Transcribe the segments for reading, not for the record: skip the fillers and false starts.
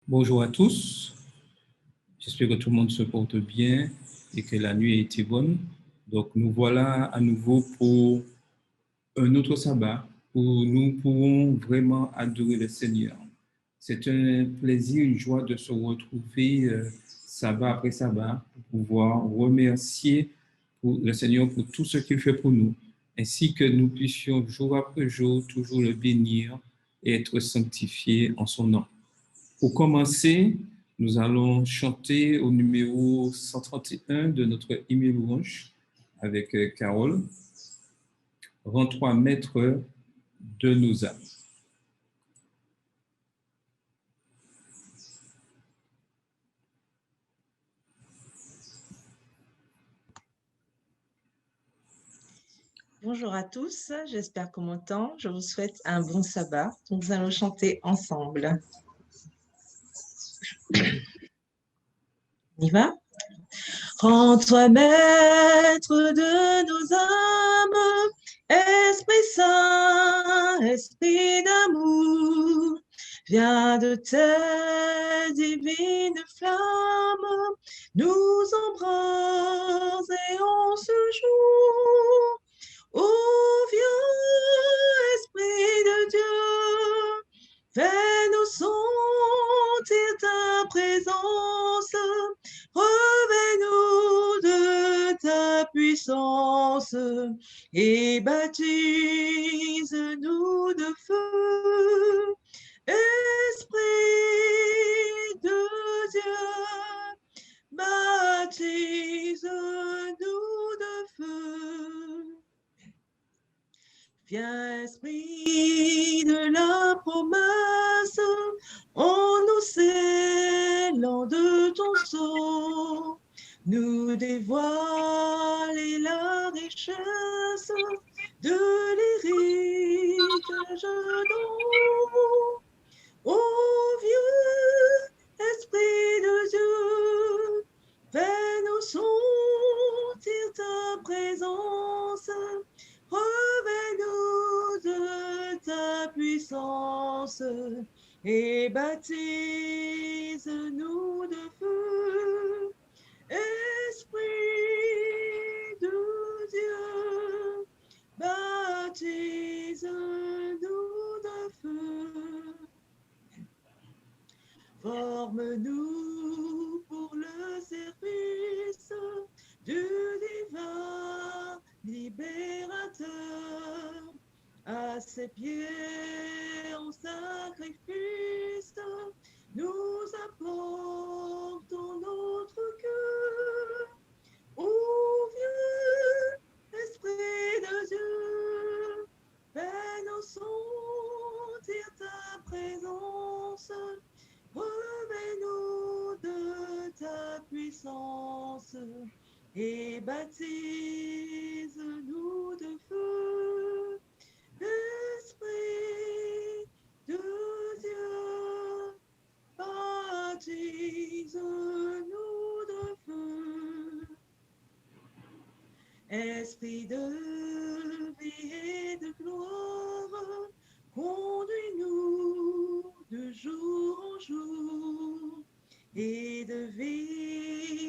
Bonjour à tous, j'espère que tout le monde se porte bien et que la nuit a été bonne. Donc nous voilà à nouveau pour un autre sabbat où nous pourrons vraiment adorer le Seigneur. C'est un plaisir, une joie de se retrouver sabbat après sabbat pour pouvoir remercier le Seigneur pour tout ce qu'il fait pour nous, ainsi que nous puissions jour après jour toujours le bénir et être sanctifiés en son nom. Pour commencer, nous allons chanter au numéro 131 de notre hymne louange avec Carole, Rends-toi maître de nos âmes. Bonjour à tous, j'espère qu'on m'entend. Je vous souhaite un bon sabbat. Nous allons chanter ensemble. On y va? Rends-toi maître de nos âmes, Esprit Saint, Esprit d'amour, viens de tes divines flammes, nous embrase et on se joue. Ô vieux Esprit de Dieu, fais-nous sentir ta présence, revêt-nous de ta puissance et baptise-nous de feu. Esprit de Dieu, baptise-nous de feu. Viens, Esprit de la promesse, en nous scellant de ton sceau, nous dévoiler la richesse de l'héritage d'en. Ô vieux Esprit de Dieu, fais-nous sentir ta présence, revêt-nous de ta puissance et baptise-nous de feu. Esprit de Dieu, baptise-nous de feu. Forme-nous pour le service du divin libérateur. À ses pieds en sacrifice, nous apportons notre cœur. Ô vieux Esprit de Dieu, fais-nous sentir ta présence, revêt-nous de ta puissance et baptise-nous de feu. Esprit de Dieu, baptise-nous de feu. Esprit de vie et de gloire, conduis-nous de jour en jour et de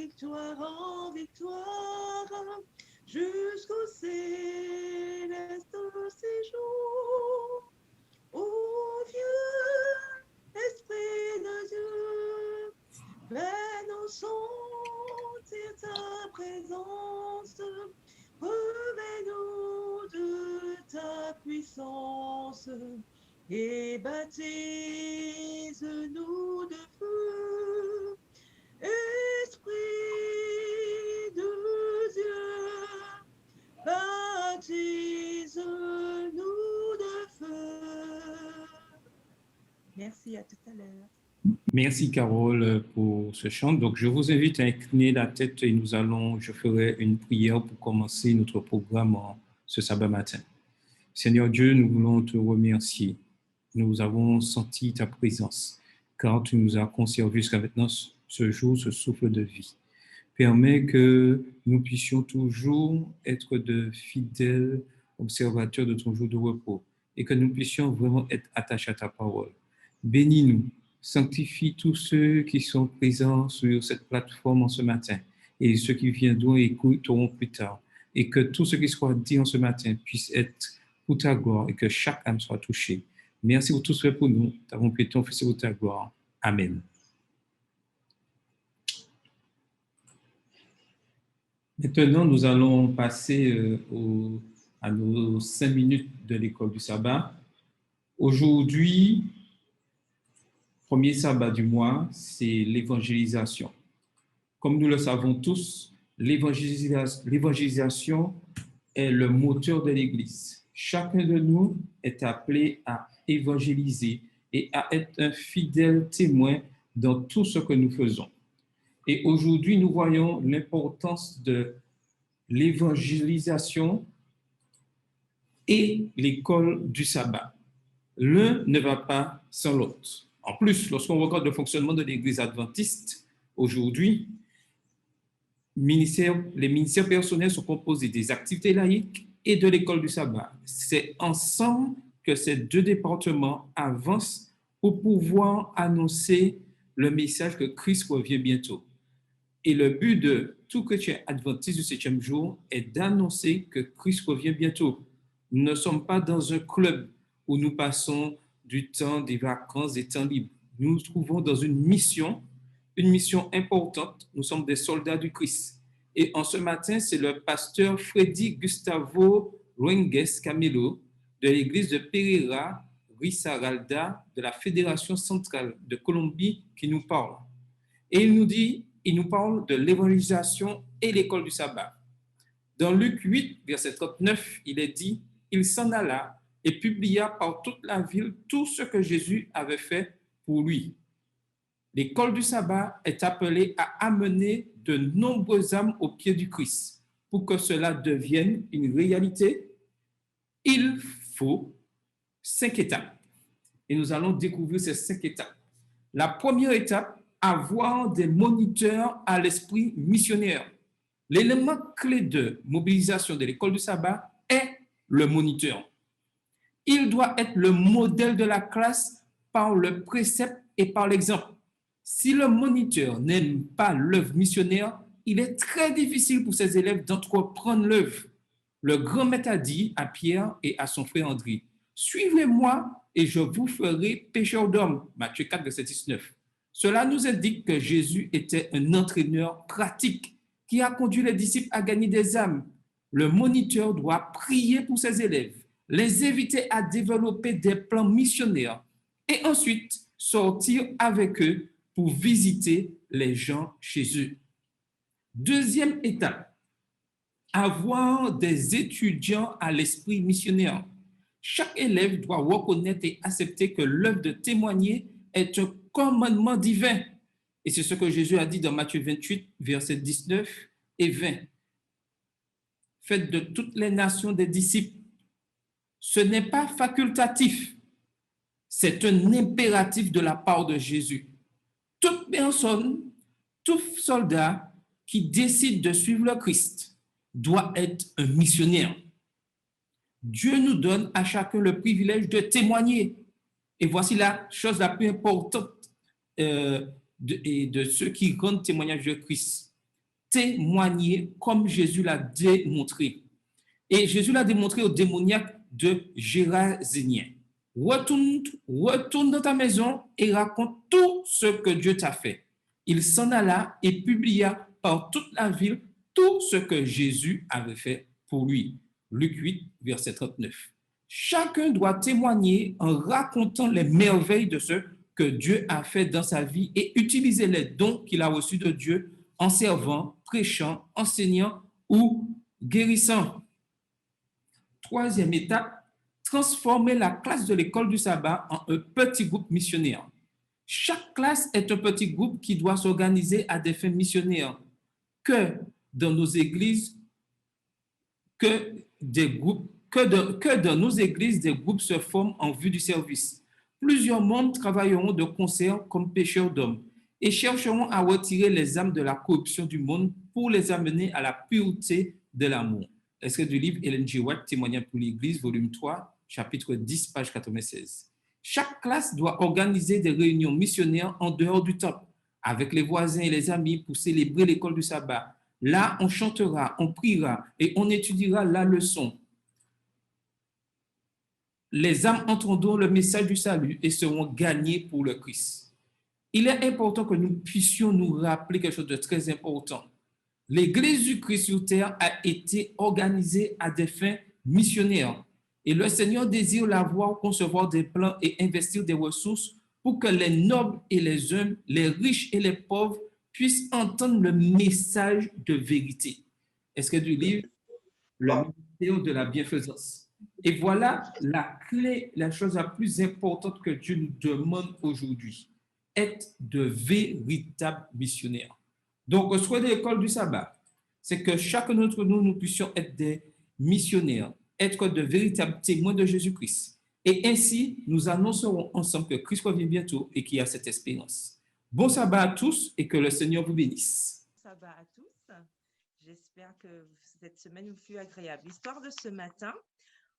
victoire en victoire jusqu'au céleste séjour. Ô vieux Esprit de Dieu, fais-nous sentir ta présence, revêt-nous de ta puissance et baptise-nous de feu. Esprit de Dieu, baptise-nous de feu. Merci, à tout à l'heure. Merci Carole pour ce chant. Donc je vous invite à incliner la tête et je ferai une prière pour commencer notre programme ce sabbat matin. Seigneur Dieu, nous voulons te remercier. Nous avons senti ta présence, car tu nous as conservé jusqu'à maintenant ce jour, ce souffle de vie. Permets que nous puissions toujours être de fidèles observateurs de ton jour de repos et que nous puissions vraiment être attachés à ta parole. Bénis-nous, Sanctifie tous ceux qui sont présents sur cette plateforme en ce matin et ceux qui viendront et écouteront plus tard. Et que tout ce qui soit dit en ce matin puisse être pour ta gloire et que chaque âme soit touchée. Merci pour tout ce que pour nous. Nous avons prié ton Fils pour ta gloire. Amen. Maintenant, nous allons passer à nos 5 minutes de l'école du sabbat. Aujourd'hui, premier sabbat du mois, c'est l'évangélisation. Comme nous le savons tous, l'évangélisation est le moteur de l'Église. Chacun de nous est appelé à évangéliser et à être un fidèle témoin dans tout ce que nous faisons. Et aujourd'hui, nous voyons l'importance de l'évangélisation et l'école du sabbat. L'un ne va pas sans l'autre. En plus, lorsqu'on regarde le fonctionnement de l'Église adventiste, aujourd'hui, les ministères personnels sont composés des activités laïques et de l'école du sabbat. C'est ensemble que ces deux départements avancent pour pouvoir annoncer le message que Christ revient bientôt. Et le but de tout chrétien adventiste du 7e jour est d'annoncer que Christ revient bientôt. Nous ne sommes pas dans un club où nous passons du temps, des vacances, des temps libres. Nous nous trouvons dans une mission importante. Nous sommes des soldats du Christ. Et en ce matin, c'est le pasteur Freddy Gustavo Ruengues Camilo de l'église de Pereira, Risaralda, de la Fédération centrale de Colombie qui nous parle. Et il nous parle de l'évangélisation et l'école du sabbat. Dans Luc 8, verset 39, il est dit « Il s'en alla et publia par toute la ville tout ce que Jésus avait fait pour lui. » L'école du sabbat est appelée à amener de nombreuses âmes au pied du Christ. Pour que cela devienne une réalité, il faut 5 étapes. Et nous allons découvrir ces 5 étapes. La première étape, avoir des moniteurs à l'esprit missionnaire. L'élément clé de mobilisation de l'école du sabbat est le moniteur. Il doit être le modèle de la classe par le précepte et par l'exemple. Si le moniteur n'aime pas l'œuvre missionnaire, il est très difficile pour ses élèves d'entreprendre l'œuvre. Le grand maître a dit à Pierre et à son frère André, « Suivez-moi et je vous ferai pécheurs d'hommes. » Matthieu 4, verset 19. Cela nous indique que Jésus était un entraîneur pratique qui a conduit les disciples à gagner des âmes. Le moniteur doit prier pour ses élèves, les inviter à développer des plans missionnaires et ensuite sortir avec eux pour visiter les gens chez eux. Deuxième étape, avoir des étudiants à l'esprit missionnaire. Chaque élève doit reconnaître et accepter que l'œuvre de témoigner est un commandement divin. Et c'est ce que Jésus a dit dans Matthieu 28, versets 19 et 20. Faites de toutes les nations des disciples. Ce n'est pas facultatif, c'est un impératif de la part de Jésus. Toute personne, tout soldat qui décide de suivre le Christ doit être un missionnaire. Dieu nous donne à chacun le privilège de témoigner. Et voici la chose la plus importante de ceux qui rendent témoignage de Christ. Témoigner comme Jésus l'a démontré. Et Jésus l'a démontré au démoniaque de Gérasénien. Retourne dans ta maison et raconte tout ce que Dieu t'a fait. Il s'en alla et publia par toute la ville tout ce que Jésus avait fait pour lui. Luc 8, verset 39. Chacun doit témoigner en racontant les merveilles de ce que Dieu a fait dans sa vie et utiliser les dons qu'il a reçus de Dieu en servant, prêchant, enseignant ou guérissant. Troisième étape, transformer la classe de l'école du sabbat en un petit groupe missionnaire. Chaque classe est un petit groupe qui doit s'organiser à des fins missionnaires. Que dans nos églises, dans nos églises, des groupes se forment en vue du service. Plusieurs membres travailleront de concert comme pécheurs d'hommes et chercheront à retirer les âmes de la corruption du monde pour les amener à la pureté de l'amour. Extrait du livre Ellen G. White, Témoignage pour l'Église, volume 3, chapitre 10, page 96. Chaque classe doit organiser des réunions missionnaires en dehors du temple, avec les voisins et les amis pour célébrer l'école du sabbat. Là, on chantera, on priera et on étudiera la leçon. Les âmes entendront le message du salut et seront gagnées pour le Christ. Il est important que nous puissions nous rappeler quelque chose de très important. L'Église du Christ sur terre a été organisée à des fins missionnaires. Et le Seigneur désire la voir concevoir des plans et investir des ressources pour que les nobles et les humbles, les riches et les pauvres puissent entendre le message de vérité. Est-ce que du livre Le ministère de la bienfaisance? Et voilà la clé, la chose la plus importante que Dieu nous demande aujourd'hui, être de véritables missionnaires. Donc, le souhait de l'école du sabbat, c'est que chacun d'entre nous, nous puissions être des missionnaires, être de véritables témoins de Jésus-Christ. Et ainsi, nous annoncerons ensemble que Christ revient bientôt et qu'il y a cette espérance. Bon sabbat à tous et que le Seigneur vous bénisse. Bon sabbat à tous. J'espère que cette semaine vous fut agréable. L'histoire de ce matin,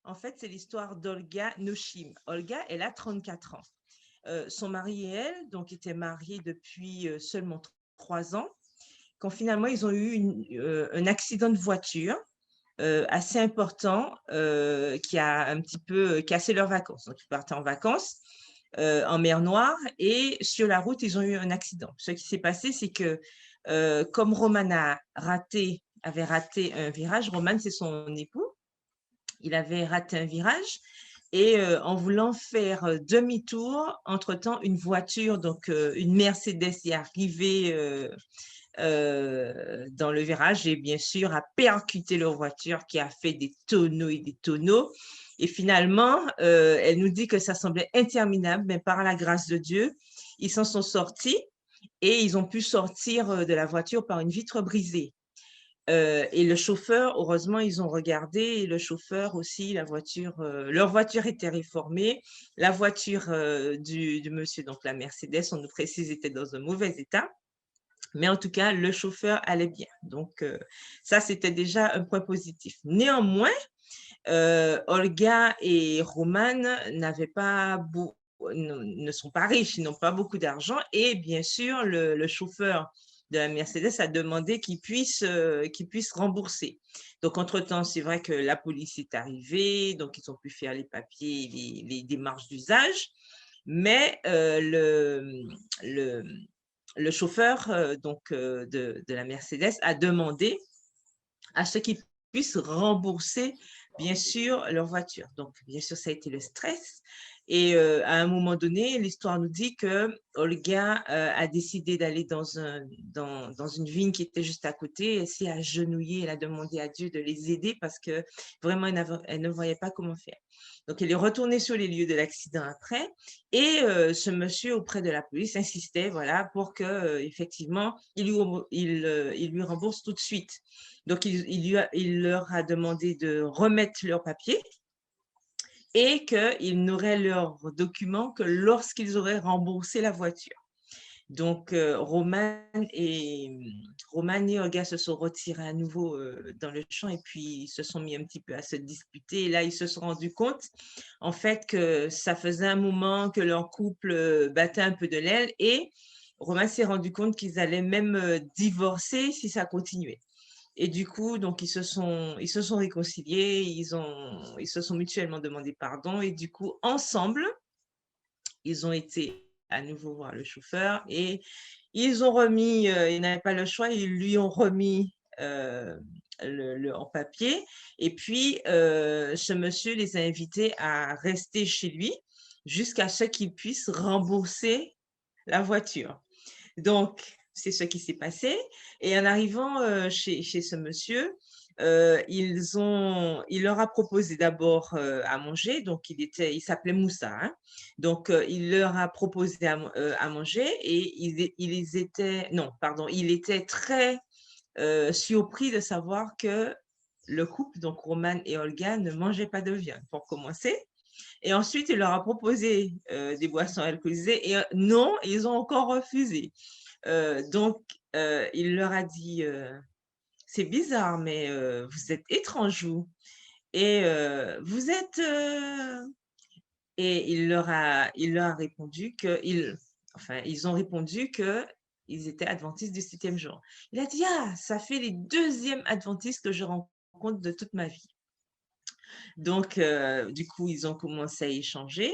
en fait, c'est l'histoire d'Olga Noshim. Olga, elle a 34 ans. Son mari et elle donc, étaient mariés depuis seulement 3 ans. Quand finalement, ils ont eu un accident de voiture assez important qui a un petit peu cassé leurs vacances. Donc, ils partaient en vacances en mer Noire et sur la route, ils ont eu un accident. Ce qui s'est passé, c'est que comme Roman avait raté un virage, Roman, c'est son époux, il avait raté un virage et en voulant faire demi-tour, entre-temps, une voiture, donc une Mercedes est arrivée dans le virage et bien sûr a percuté leur voiture qui a fait des tonneaux et des tonneaux. Et finalement, elle nous dit que ça semblait interminable, mais par la grâce de Dieu, ils s'en sont sortis et ils ont pu sortir de la voiture par une vitre brisée. Et le chauffeur, heureusement, ils ont regardé, et le chauffeur aussi, leur voiture était réformée. La voiture du monsieur, donc la Mercedes, on nous précise, était dans un mauvais état. Mais en tout cas, le chauffeur allait bien. Donc, ça, c'était déjà un point positif. Néanmoins, Olga et Roman ne sont pas riches, ils n'ont pas beaucoup d'argent. Et bien sûr, le chauffeur de la Mercedes a demandé qu'il puisse rembourser. Donc, entre-temps, c'est vrai que la police est arrivée, donc ils ont pu faire les papiers, les démarches d'usage. Mais le chauffeur de la Mercedes a demandé à ce qu'ils puissent rembourser, bien sûr, leur voiture. Donc, bien sûr, ça a été le stress. Et à un moment donné, l'histoire nous dit que Olga a décidé d'aller dans une vigne qui était juste à côté. Elle s'est agenouillée, elle a demandé à Dieu de les aider parce que vraiment, elle ne voyait pas comment faire. Donc, elle est retournée sur les lieux de l'accident après et ce monsieur auprès de la police insistait voilà, pour qu'effectivement, il lui rembourse tout de suite. Donc, il leur a demandé de remettre leurs papiers et qu'ils n'auraient leurs documents que lorsqu'ils auraient remboursé la voiture. Donc, Roman et Olga se sont retirés à nouveau dans le champ et puis ils se sont mis un petit peu à se disputer. Et là, ils se sont rendus compte, en fait, que ça faisait un moment que leur couple battait un peu de l'aile et Roman s'est rendu compte qu'ils allaient même divorcer si ça continuait. Et du coup, donc, ils se sont réconciliés, ils se sont mutuellement demandé pardon. Et du coup, ensemble, ils ont été à nouveau voir le chauffeur et ils ont remis, ils n'avaient pas le choix, ils lui ont remis en papier. Et puis, ce monsieur les a invités à rester chez lui jusqu'à ce qu'il puisse rembourser la voiture. Donc, c'est ce qui s'est passé. Et en arrivant chez ce monsieur, il leur a proposé d'abord à manger. Donc, il s'appelait Moussa. Hein. Donc, il leur a proposé à manger et il était très surpris de savoir que le couple, donc Roman et Olga, ne mangeaient pas de viande, pour commencer. Et ensuite, il leur a proposé des boissons alcoolisées et non, ils ont encore refusé. Donc, il leur a dit, c'est bizarre, mais vous êtes étrange, vous. Et vous êtes Et il leur a répondu ils ont répondu qu'ils étaient adventistes du 7e jour. Il a dit, ah, ça fait les 2e adventistes que je rencontre de toute ma vie. Donc, du coup, ils ont commencé à échanger.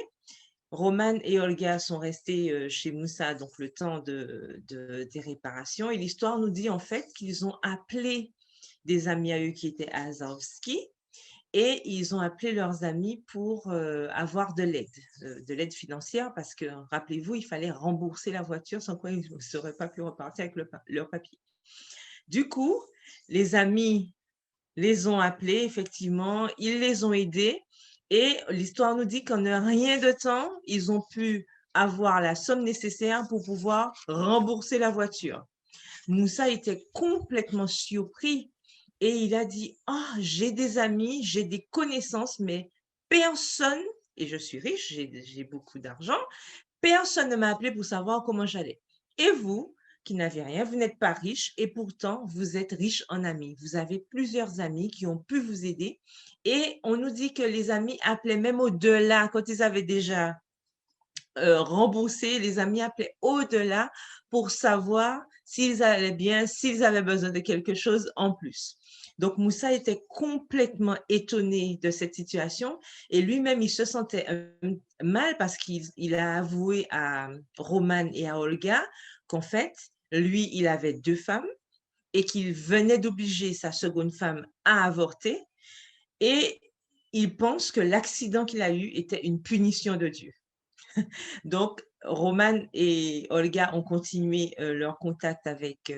Roman et Olga sont restés chez Moussa donc le temps des réparations. Et l'histoire nous dit en fait qu'ils ont appelé des amis à eux qui étaient à Azovski et ils ont appelé leurs amis pour avoir de l'aide financière parce que, rappelez-vous, il fallait rembourser la voiture sans quoi ils ne seraient pas pu repartir avec leur papier. Du coup, les amis les ont appelés, effectivement, ils les ont aidés et l'histoire nous dit qu'en un rien de temps, ils ont pu avoir la somme nécessaire pour pouvoir rembourser la voiture. Moussa était complètement surpris et il a dit, ah, j'ai des amis, j'ai des connaissances, mais personne, et je suis riche, j'ai beaucoup d'argent, personne ne m'a appelé pour savoir comment j'allais. Et vous, qui n'avez rien, vous n'êtes pas riche et pourtant vous êtes riche en amis. Vous avez plusieurs amis qui ont pu vous aider et on nous dit que les amis appelaient même au-delà quand ils avaient déjà remboursé, les amis appelaient au-delà pour savoir s'ils allaient bien, s'ils avaient besoin de quelque chose en plus. Donc, Moussa était complètement étonné de cette situation et lui-même, il se sentait mal parce qu'il a avoué à Roman et à Olga qu'en fait, lui, il avait 2 femmes et qu'il venait d'obliger sa seconde femme à avorter et il pense que l'accident qu'il a eu était une punition de Dieu. Donc, Roman et Olga ont continué leur contact avec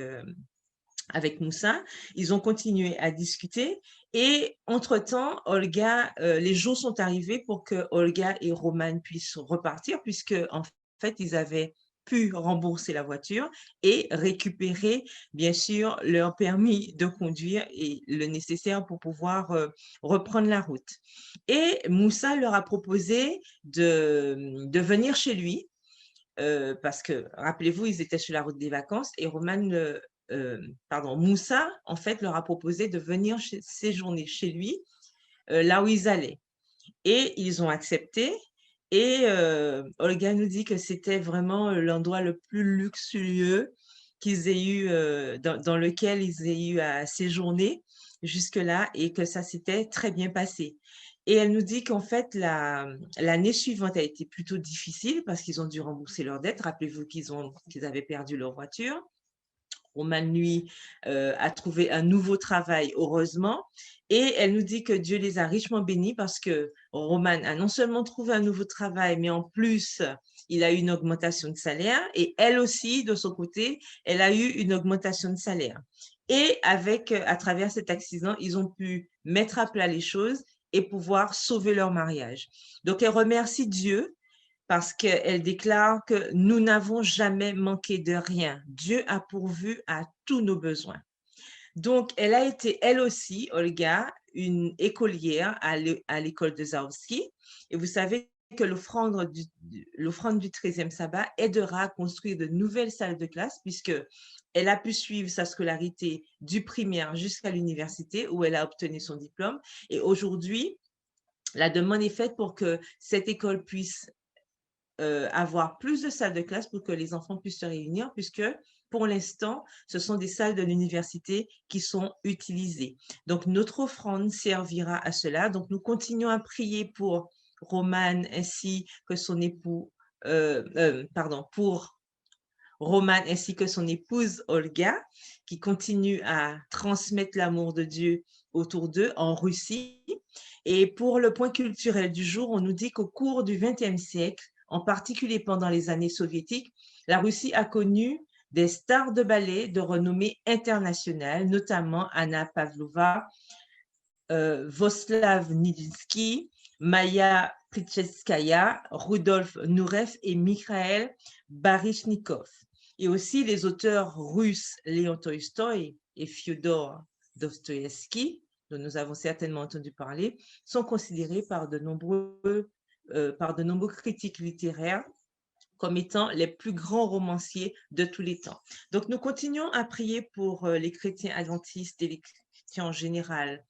Moussa. Ils ont continué à discuter et entre-temps, Olga, les jours sont arrivés pour que Olga et Roman puissent repartir puisque en fait, ils avaient pu rembourser la voiture et récupérer, bien sûr, leur permis de conduire et le nécessaire pour pouvoir reprendre la route. Et Moussa leur a proposé de venir chez lui parce que, rappelez-vous, ils étaient sur la route des vacances et Moussa, en fait, leur a proposé de venir séjourner chez lui, là où ils allaient. Et ils ont accepté. Et Olga nous dit que c'était vraiment l'endroit le plus luxueux qu'ils aient eu, dans lequel ils aient eu à séjourner jusque-là et que ça s'était très bien passé. Et elle nous dit qu'en fait, l'année suivante a été plutôt difficile parce qu'ils ont dû rembourser leurs dettes. Rappelez-vous qu'ils avaient perdu leur voiture. Roman, lui, a trouvé un nouveau travail, heureusement. Et elle nous dit que Dieu les a richement bénis parce que Roman a non seulement trouvé un nouveau travail, mais en plus, il a eu une augmentation de salaire. Et elle aussi, de son côté, elle a eu une augmentation de salaire. Et à travers cet accident, ils ont pu mettre à plat les choses et pouvoir sauver leur mariage. Donc, elle remercie Dieu parce qu'elle déclare que nous n'avons jamais manqué de rien. Dieu a pourvu à tous nos besoins. Donc, elle a été, elle aussi, Olga, une écolière à l'école de Zaowski. Et vous savez que l'offrande du 13e sabbat aidera à construire de nouvelles salles de classe puisque elle a pu suivre sa scolarité du primaire jusqu'à l'université où elle a obtenu son diplôme. Et aujourd'hui, la demande est faite pour que cette école puisse avoir plus de salles de classe pour que les enfants puissent se réunir, puisque pour l'instant, ce sont des salles de l'université qui sont utilisées. Donc, notre offrande servira à cela. Donc, nous continuons à prier pour Roman ainsi que son époux, pour Roman ainsi que son épouse Olga, qui continuent à transmettre l'amour de Dieu autour d'eux en Russie. Et pour le point culturel du jour, on nous dit qu'au cours du XXe siècle, en particulier pendant les années soviétiques, la Russie a connu des stars de ballet de renommée internationale, notamment Anna Pavlova, Voslav Nijinsky, Maya Plisetskaya, Rudolf Nureyev et Mikhail Baryshnikov. Et aussi les auteurs russes Léon Tolstoï et Fyodor Dostoïevski, dont nous avons certainement entendu parler, sont considérés par de nombreux critiques littéraires comme étant les plus grands romanciers de tous les temps. Donc, nous continuons à prier pour les chrétiens adventistes et les chrétiens en général,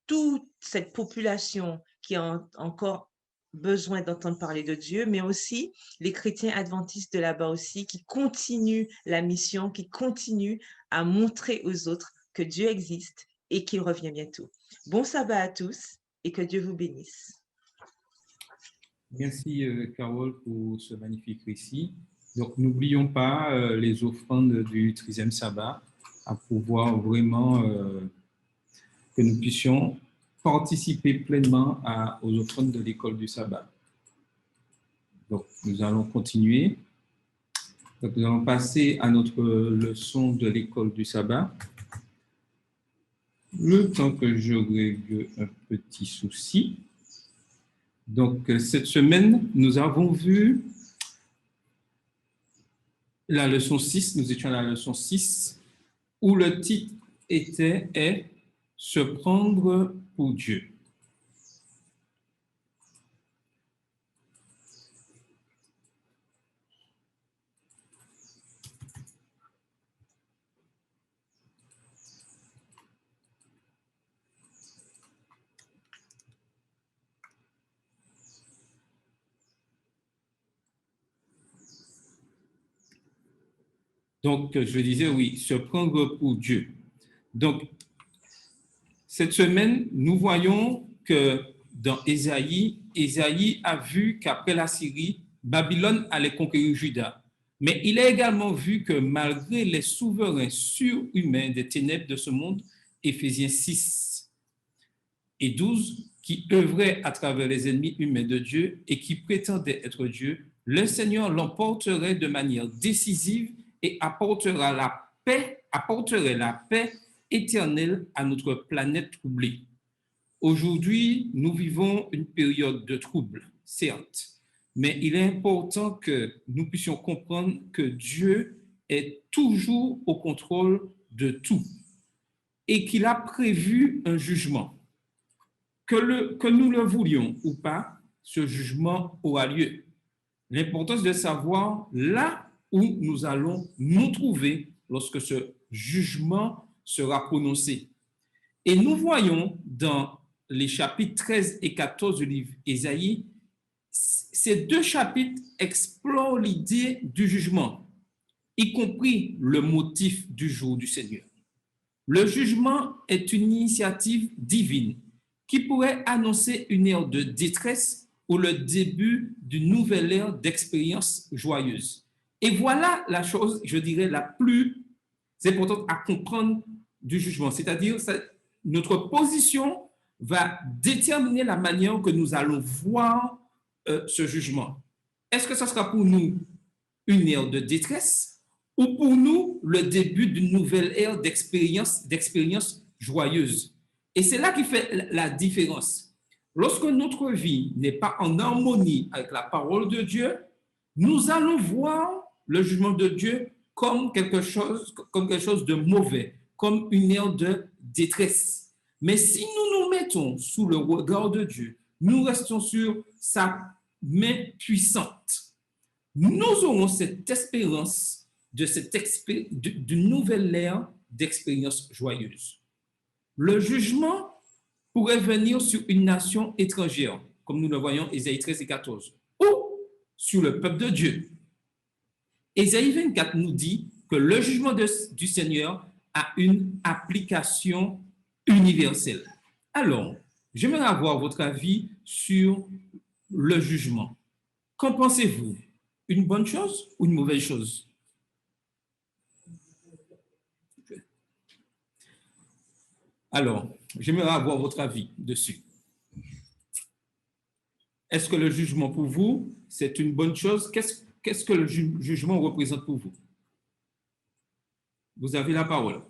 toute cette population qui est encore besoin d'entendre parler de Dieu, mais aussi les chrétiens adventistes de là-bas aussi qui continuent la mission, qui continuent à montrer aux autres que Dieu existe et qu'il revient bientôt. Bon sabbat à tous et que Dieu vous bénisse. Merci, Carole, pour ce magnifique récit. Donc, n'oublions pas les offrandes du 13e sabbat, à pouvoir vraiment que nous puissions participer pleinement aux offrandes de l'école du sabbat. Donc, nous allons continuer. Donc, nous allons passer à notre leçon de l'école du sabbat. Le temps que je règle un petit souci. Donc, cette semaine, nous avons vu la leçon 6, nous étions à la leçon 6, où le titre est « Se prendre pour Dieu ». Donc, je disais, oui, se prendre pour Dieu. Donc, cette semaine, nous voyons que dans Ésaïe, Ésaïe a vu qu'après la Syrie, Babylone allait conquérir Juda. Mais il a également vu que malgré les souverains surhumains des ténèbres de ce monde, Éphésiens 6 et 12, qui œuvraient à travers les ennemis humains de Dieu et qui prétendaient être Dieu, le Seigneur l'emporterait de manière décisive et apporterait la paix éternelle à notre planète troublée. Aujourd'hui, nous vivons une période de trouble, certes, mais il est important que nous puissions comprendre que Dieu est toujours au contrôle de tout et qu'il a prévu un jugement. Que nous le voulions ou pas, ce jugement aura lieu. L'importance de savoir là où nous allons nous trouver lorsque ce jugement sera prononcé. Et nous voyons dans les chapitres 13 et 14 du livre Ésaïe, ces deux chapitres explorent l'idée du jugement, y compris le motif du jour du Seigneur. Le jugement est une initiative divine qui pourrait annoncer une ère de détresse ou le début d'une nouvelle ère d'expérience joyeuse. Et voilà la chose, je dirais, la plus importante à comprendre du jugement, c'est-à-dire notre position va déterminer la manière que nous allons voir ce jugement. Est-ce que ce sera pour nous une ère de détresse ou pour nous le début d'une nouvelle ère d'expérience joyeuse? Et c'est là qui fait la différence. Lorsque notre vie n'est pas en harmonie avec la parole de Dieu, nous allons voir le jugement de Dieu comme quelque chose de mauvais, comme une ère de détresse. Mais si nous nous mettons sous le regard de Dieu, nous restons sur sa main puissante, nous aurons cette espérance d'une nouvelle ère d'expérience joyeuse. Le jugement pourrait venir sur une nation étrangère, comme nous le voyons Ésaïe 13 et 14, ou sur le peuple de Dieu. Ésaïe 24 nous dit que le jugement du Seigneur a une application universelle. Alors, j'aimerais avoir votre avis sur le jugement. Qu'en pensez-vous? Une bonne chose ou une mauvaise chose? Alors, j'aimerais avoir votre avis dessus. Est-ce que le jugement pour vous, c'est une bonne chose? Qu'est-ce que le jugement représente pour vous? Vous avez la parole.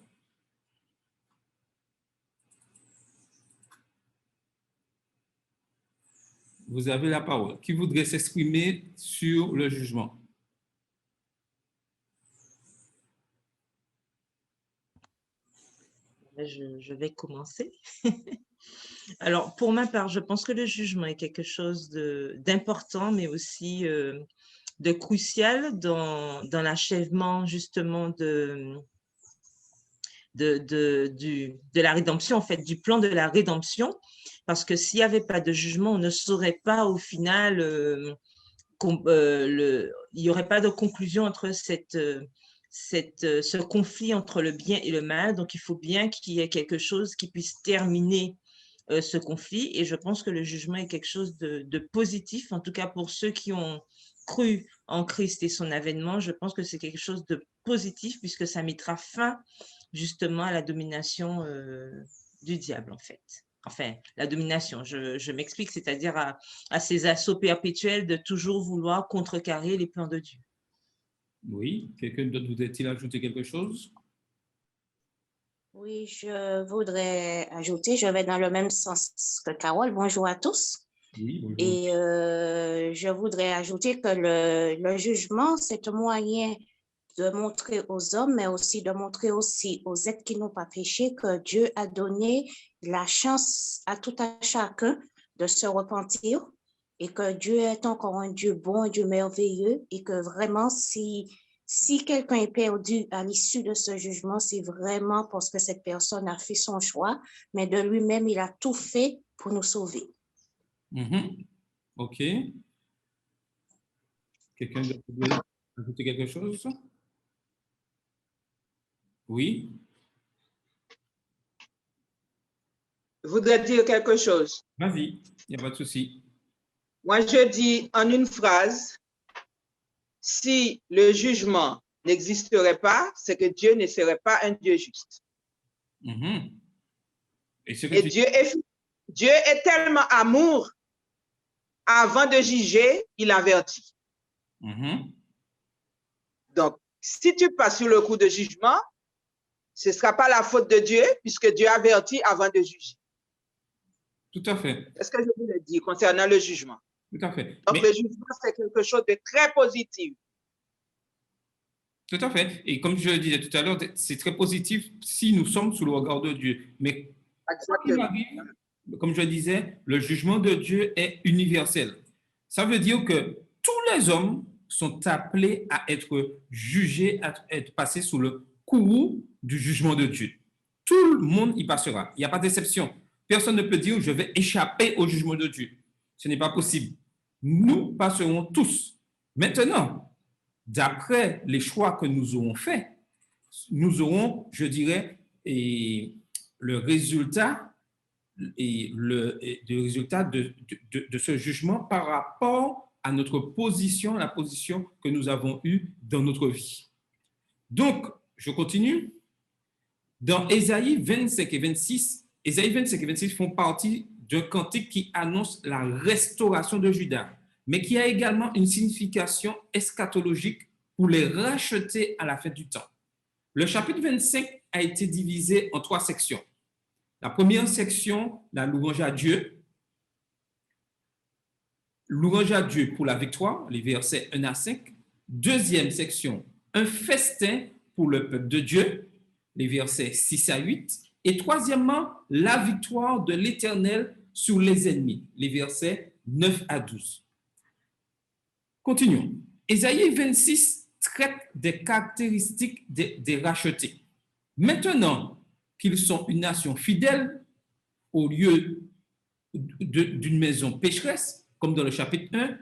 Vous avez la parole. Qui voudrait s'exprimer sur le jugement? Je vais commencer. Alors, pour ma part, je pense que le jugement est quelque chose d'important, mais aussi de crucial dans l'achèvement justement de la rédemption, en fait, du plan de la rédemption. Parce que s'il n'y avait pas de jugement, on ne saurait pas au final, il n'y aurait pas de conclusion entre ce conflit entre le bien et le mal. Donc, il faut bien qu'il y ait quelque chose qui puisse terminer ce conflit. Et je pense que le jugement est quelque chose de positif, en tout cas pour ceux qui ont cru en Christ et son avènement. Je pense que c'est quelque chose de positif puisque ça mettra fin justement à la domination du diable, en fait. Enfin, la domination, je m'explique, c'est-à-dire à ces assauts perpétuels de toujours vouloir contrecarrer les plans de Dieu. Oui, quelqu'un d'autre voudrait-il ajouter quelque chose? Oui, je voudrais ajouter, je vais dans le même sens que Carole. Bonjour à tous. Oui, bonjour. Et je voudrais ajouter que le jugement, c'est un moyen de montrer aux hommes, mais aussi de montrer aussi aux êtres qui n'ont pas péché que Dieu a donné la chance à tout à chacun de se repentir et que Dieu est encore un Dieu bon, un Dieu merveilleux et que vraiment, si quelqu'un est perdu à l'issue de ce jugement, c'est vraiment parce que cette personne a fait son choix, mais de lui-même, il a tout fait pour nous sauver. OK. Quelqu'un d'autre veut ajouter quelque chose? Oui. Je voudrais dire quelque chose. Vas-y, il n'y a pas de souci. Moi, je dis en une phrase, si le jugement n'existerait pas, c'est que Dieu ne serait pas un Dieu juste. Et ce que Et tu... Dieu est tellement amour, avant de juger, il avertit. Donc, si tu passes sur le coup de jugement, ce ne sera pas la faute de Dieu, puisque Dieu avertit avant de juger. Tout à fait. C'est ce que je voulais dire concernant le jugement. Tout à fait. Donc, le jugement, c'est quelque chose de très positif. Tout à fait. Et comme je le disais tout à l'heure, c'est très positif si nous sommes sous le regard de Dieu. Mais comme je le disais, le jugement de Dieu est universel. Ça veut dire que tous les hommes sont appelés à être jugés, à être passés sous le courroux du jugement de Dieu. Tout le monde y passera. Il n'y a pas d'exception. Personne ne peut dire je vais échapper au jugement de Dieu. Ce n'est pas possible. Nous passerons tous. Maintenant, d'après les choix que nous aurons faits, nous aurons, je dirais, le résultat de ce jugement par rapport à notre position, la position que nous avons eue dans notre vie. Donc, je continue. Dans Ésaïe 25 et 26, Ésaïe 25 et 26 font partie d'un cantique qui annonce la restauration de Juda, mais qui a également une signification eschatologique pour les racheter à la fin du temps. Le chapitre 25 a été divisé en 3 sections. La première section, la louange à Dieu. Louange à Dieu pour la victoire, les versets 1 à 5. Deuxième section, un festin pour le peuple de Dieu, les versets 6 à 8. Et troisièmement, la victoire de l'Éternel sur les ennemis, les versets 9 à 12. Continuons. Ésaïe 26 traite des caractéristiques des rachetés. Maintenant qu'ils sont une nation fidèle au lieu d'une maison pécheresse, comme dans le chapitre 1,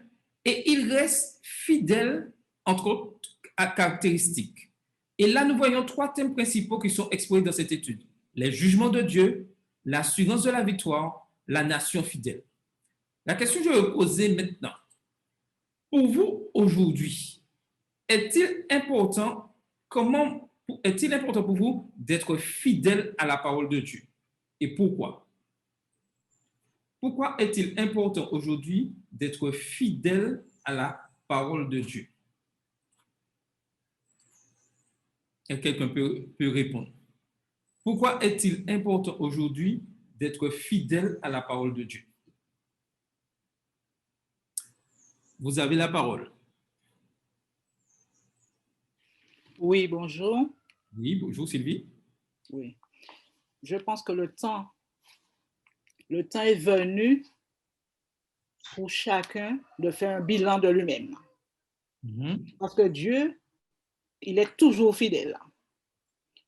et ils restent fidèles entre autres caractéristiques. Et là, nous voyons 3 thèmes principaux qui sont exposés dans cette étude. Les jugements de Dieu, l'assurance de la victoire, la nation fidèle. La question que je vais vous poser maintenant, pour vous aujourd'hui, est-il important pour vous d'être fidèle à la parole de Dieu? Et pourquoi? Pourquoi est-il important aujourd'hui d'être fidèle à la parole de Dieu? Et quelqu'un peut répondre. Pourquoi est-il important aujourd'hui d'être fidèle à la parole de Dieu? Vous avez la parole. Oui, bonjour. Oui, bonjour Sylvie. Oui. Je pense que le temps est venu pour chacun de faire un bilan de lui-même. Parce que Dieu, il est toujours fidèle.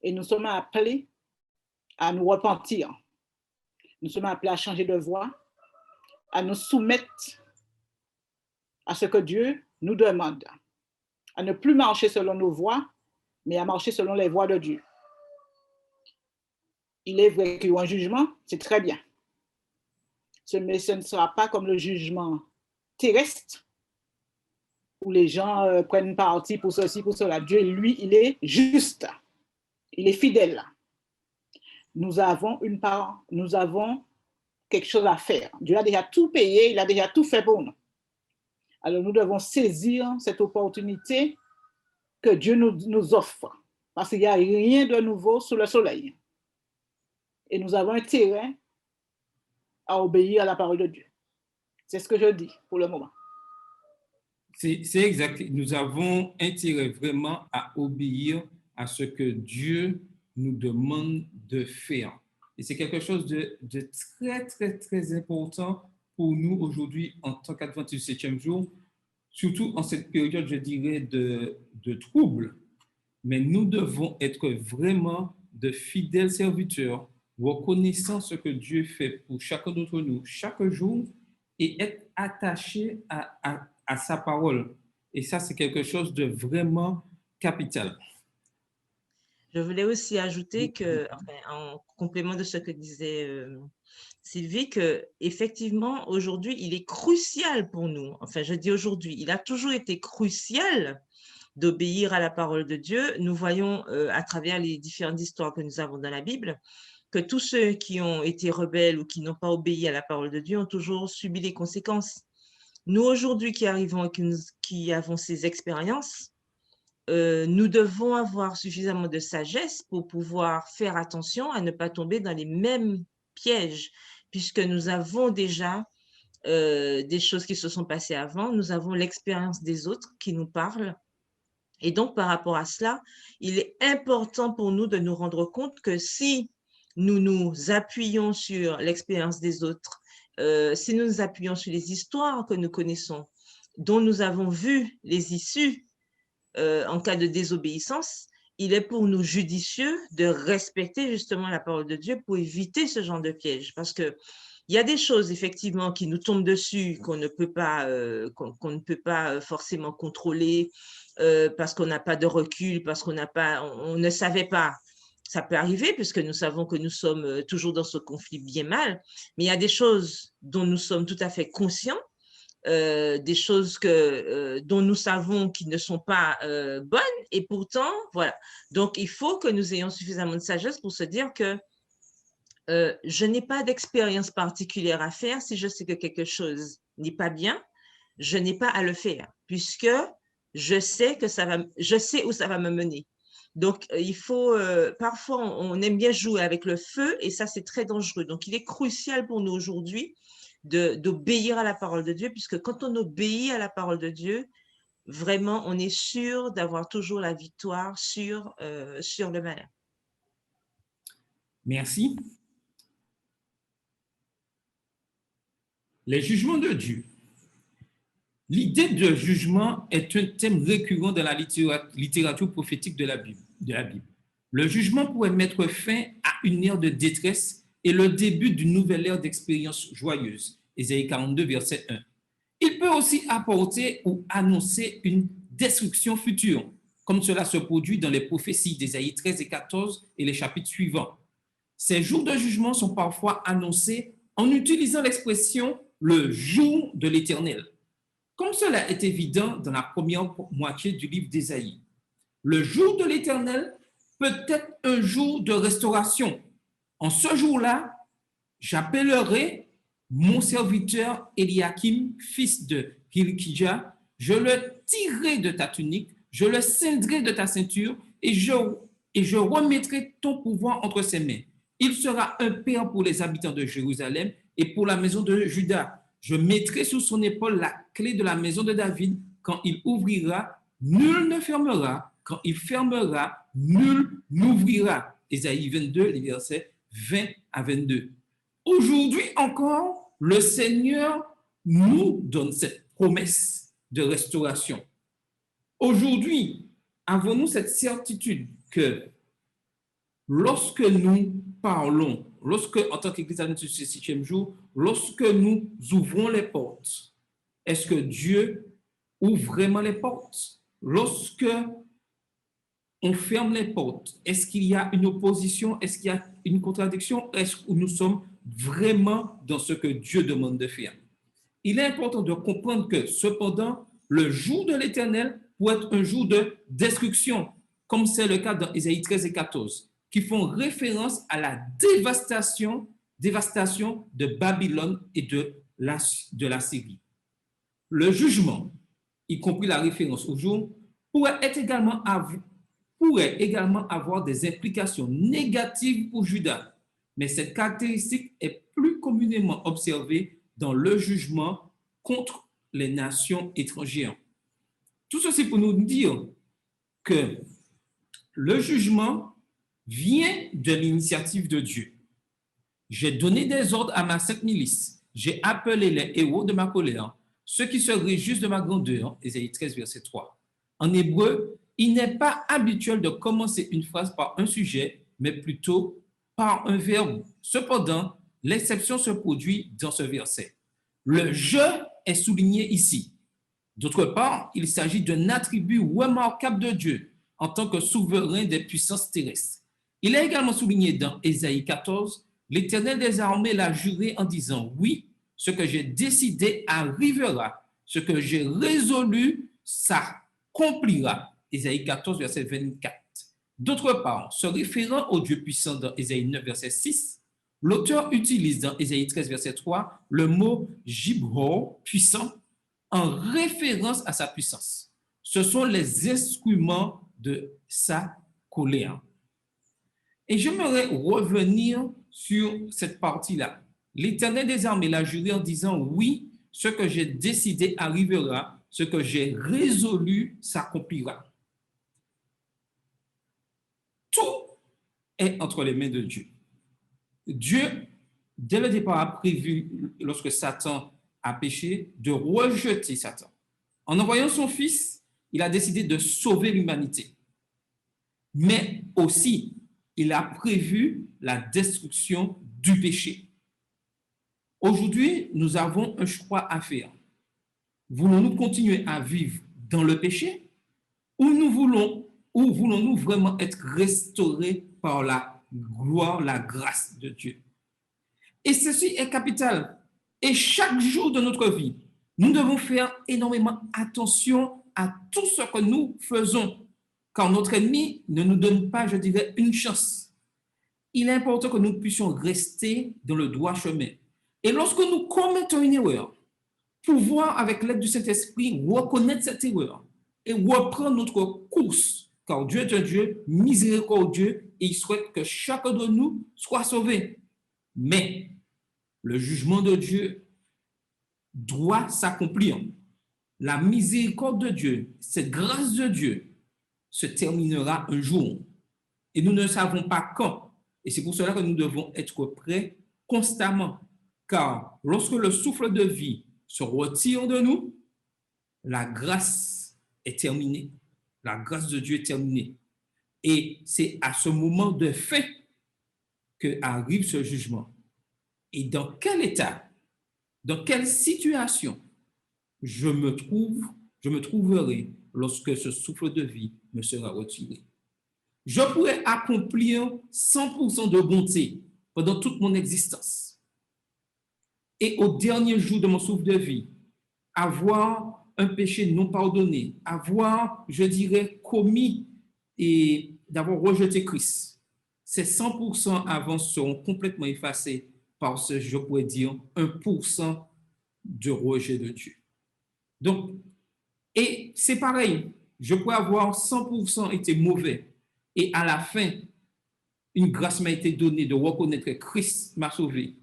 Et nous sommes appelés à nous repentir. Nous sommes appelés à changer de voie, à nous soumettre à ce que Dieu nous demande, à ne plus marcher selon nos voies, mais à marcher selon les voies de Dieu. Il est vrai qu'il y a un jugement, c'est très bien. Mais ce ne sera pas comme le jugement terrestre, où les gens prennent parti pour ceci, pour cela. Dieu, lui, il est juste. Il est fidèle. Nous avons une part, nous avons quelque chose à faire. Dieu a déjà tout payé, il a déjà tout fait pour nous. Alors nous devons saisir cette opportunité que Dieu nous offre, parce qu'il n'y a rien de nouveau sous le soleil. Et nous avons intérêt à obéir à la parole de Dieu. C'est ce que je dis pour le moment. C'est exact. Nous avons intérêt vraiment à obéir à ce que Dieu nous demande de faire. Et c'est quelque chose de très, très, très important pour nous aujourd'hui en tant qu'Adventistes du 7e jour, surtout en cette période, je dirais, de trouble. Mais nous devons être vraiment de fidèles serviteurs, reconnaissant ce que Dieu fait pour chacun d'entre nous chaque jour et être attachés à sa parole. Et ça, c'est quelque chose de vraiment capital. Je voulais aussi ajouter que, enfin, en complément de ce que disait Sylvie, que effectivement aujourd'hui, il est crucial pour nous. Enfin, je dis aujourd'hui, il a toujours été crucial d'obéir à la parole de Dieu. Nous voyons à travers les différentes histoires que nous avons dans la Bible que tous ceux qui ont été rebelles ou qui n'ont pas obéi à la parole de Dieu ont toujours subi les conséquences. Nous, aujourd'hui, qui arrivons et qui avons ces expériences, nous devons avoir suffisamment de sagesse pour pouvoir faire attention à ne pas tomber dans les mêmes pièges, puisque nous avons déjà des choses qui se sont passées avant, nous avons l'expérience des autres qui nous parlent. Et donc, par rapport à cela, il est important pour nous de nous rendre compte que si nous nous appuyons sur l'expérience des autres, si nous nous appuyons sur les histoires que nous connaissons, dont nous avons vu les issues, en cas de désobéissance, il est pour nous judicieux de respecter justement la parole de Dieu pour éviter ce genre de piège. Parce qu'il y a des choses effectivement qui nous tombent dessus, qu'on ne peut pas forcément contrôler, parce qu'on n'a pas de recul, parce qu'on ne savait pas. Ça peut arriver puisque nous savons que nous sommes toujours dans ce conflit bien mal, mais il y a des choses dont nous sommes tout à fait conscients, des choses dont nous savons qu'ils ne sont pas bonnes, et pourtant, voilà. Donc, il faut que nous ayons suffisamment de sagesse pour se dire que je n'ai pas d'expérience particulière à faire. Si je sais que quelque chose n'est pas bien, je n'ai pas à le faire, puisque je sais où ça va me mener. Donc, il faut, parfois, on aime bien jouer avec le feu, et ça, c'est très dangereux. Donc, il est crucial pour nous aujourd'hui d'obéir à la parole de Dieu, puisque quand on obéit à la parole de Dieu, vraiment, on est sûr d'avoir toujours la victoire sur le malin. Merci. Les jugements de Dieu. L'idée de jugement est un thème récurrent dans la littérature prophétique de la Bible. Le jugement pourrait mettre fin à une ère de détresse et le début d'une nouvelle ère d'expérience joyeuse. Ésaïe 42, verset 1. Il peut aussi apporter ou annoncer une destruction future, comme cela se produit dans les prophéties d'Ésaïe 13 et 14 et les chapitres suivants. Ces jours de jugement sont parfois annoncés en utilisant l'expression « le jour de l'Éternel », comme cela est évident dans la première moitié du livre d'Ésaïe. Le jour de l'Éternel peut être un jour de restauration. En ce jour-là, j'appellerai mon serviteur Eliakim, fils de Hilkija, je le tirerai de ta tunique, je le scindrai de ta ceinture et je remettrai ton pouvoir entre ses mains. Il sera un père pour les habitants de Jérusalem et pour la maison de Juda. Je mettrai sous son épaule la clé de la maison de David. Quand il ouvrira, nul ne fermera. Quand il fermera, nul n'ouvrira. Ésaïe 22, les versets 20 à 22. Aujourd'hui encore, le Seigneur nous donne cette promesse de restauration. Aujourd'hui, avons-nous cette certitude que lorsque nous parlons lorsque, en tant qu'Église adventiste du 7e jour, lorsque nous ouvrons les portes, est-ce que Dieu ouvre vraiment les portes? Lorsque on ferme les portes, est-ce qu'il y a une opposition? Est-ce qu'il y a une contradiction? Est-ce que nous sommes vraiment dans ce que Dieu demande de faire? Il est important de comprendre que, cependant, le jour de l'Éternel peut être un jour de destruction, comme c'est le cas dans Ésaïe 13 et 14, qui font référence à la dévastation de Babylone et de la Syrie. Le jugement, y compris la référence au jour, pourrait également avoir des implications négatives pour Juda, mais cette caractéristique est plus communément observée dans le jugement contre les nations étrangères. Tout ceci pour nous dire que le jugement vient de l'initiative de Dieu. J'ai donné des ordres à ma sainte milice. J'ai appelé les héros de ma colère, ceux qui se réjouissent de ma grandeur. Ésaïe 13, verset 3. En hébreu, il n'est pas habituel de commencer une phrase par un sujet, mais plutôt par un verbe. Cependant, l'exception se produit dans ce verset. Le « je » est souligné ici. D'autre part, il s'agit d'un attribut remarquable de Dieu en tant que souverain des puissances terrestres. Il est également souligné dans Ésaïe 14, « L'Éternel des armées l'a juré en disant, oui, ce que j'ai décidé arrivera, ce que j'ai résolu s'accomplira. » Ésaïe 14, verset 24. D'autre part, se référant au Dieu puissant dans Ésaïe 9, verset 6, l'auteur utilise dans Ésaïe 13, verset 3, le mot « Jibho », puissant, en référence à sa puissance. Ce sont les instruments de sa colère. Et j'aimerais revenir sur cette partie-là. L'Éternel des armées l'a juré en disant, oui, ce que j'ai décidé arrivera, ce que j'ai résolu s'accomplira. Tout est entre les mains de Dieu. Dieu, dès le départ, a prévu, lorsque Satan a péché, de rejeter Satan. En envoyant son fils, il a décidé de sauver l'humanité. Mais aussi, il a prévu la destruction du péché. Aujourd'hui, nous avons un choix à faire. Voulons-nous continuer à vivre dans le péché ou voulons-nous vraiment être restaurés par la gloire, la grâce de Dieu? Et ceci est capital. Et chaque jour de notre vie, nous devons faire énormément attention à tout ce que nous faisons, car notre ennemi ne nous donne pas, je dirais, une chance. Il est important que nous puissions rester dans le droit chemin. Et lorsque nous commettons une erreur, pouvoir, avec l'aide du Saint-Esprit, reconnaître cette erreur et reprendre notre course, car Dieu est un Dieu miséricordieux et il souhaite que chacun de nous soit sauvé. Mais le jugement de Dieu doit s'accomplir. La miséricorde de Dieu, cette grâce de Dieu, se terminera un jour. Et nous ne savons pas quand. Et c'est pour cela que nous devons être prêts constamment. Car lorsque le souffle de vie se retire de nous, la grâce est terminée. La grâce de Dieu est terminée. Et c'est à ce moment de fin qu'arrive ce jugement. Et dans quel état, dans quelle situation je me trouverai lorsque ce souffle de vie me sera retiré? Je pourrais accomplir 100% de bonté pendant toute mon existence. Et au dernier jour de mon souffle de vie, avoir un péché non pardonné, avoir, je dirais, commis et d'avoir rejeté Christ, ces 100% avant seront complètement effacés par ce, je pourrais dire, 1% de rejet de Dieu. Donc, et c'est pareil, je pourrais avoir 100% été mauvais et à la fin, une grâce m'a été donnée de reconnaître que Christ m'a sauvé.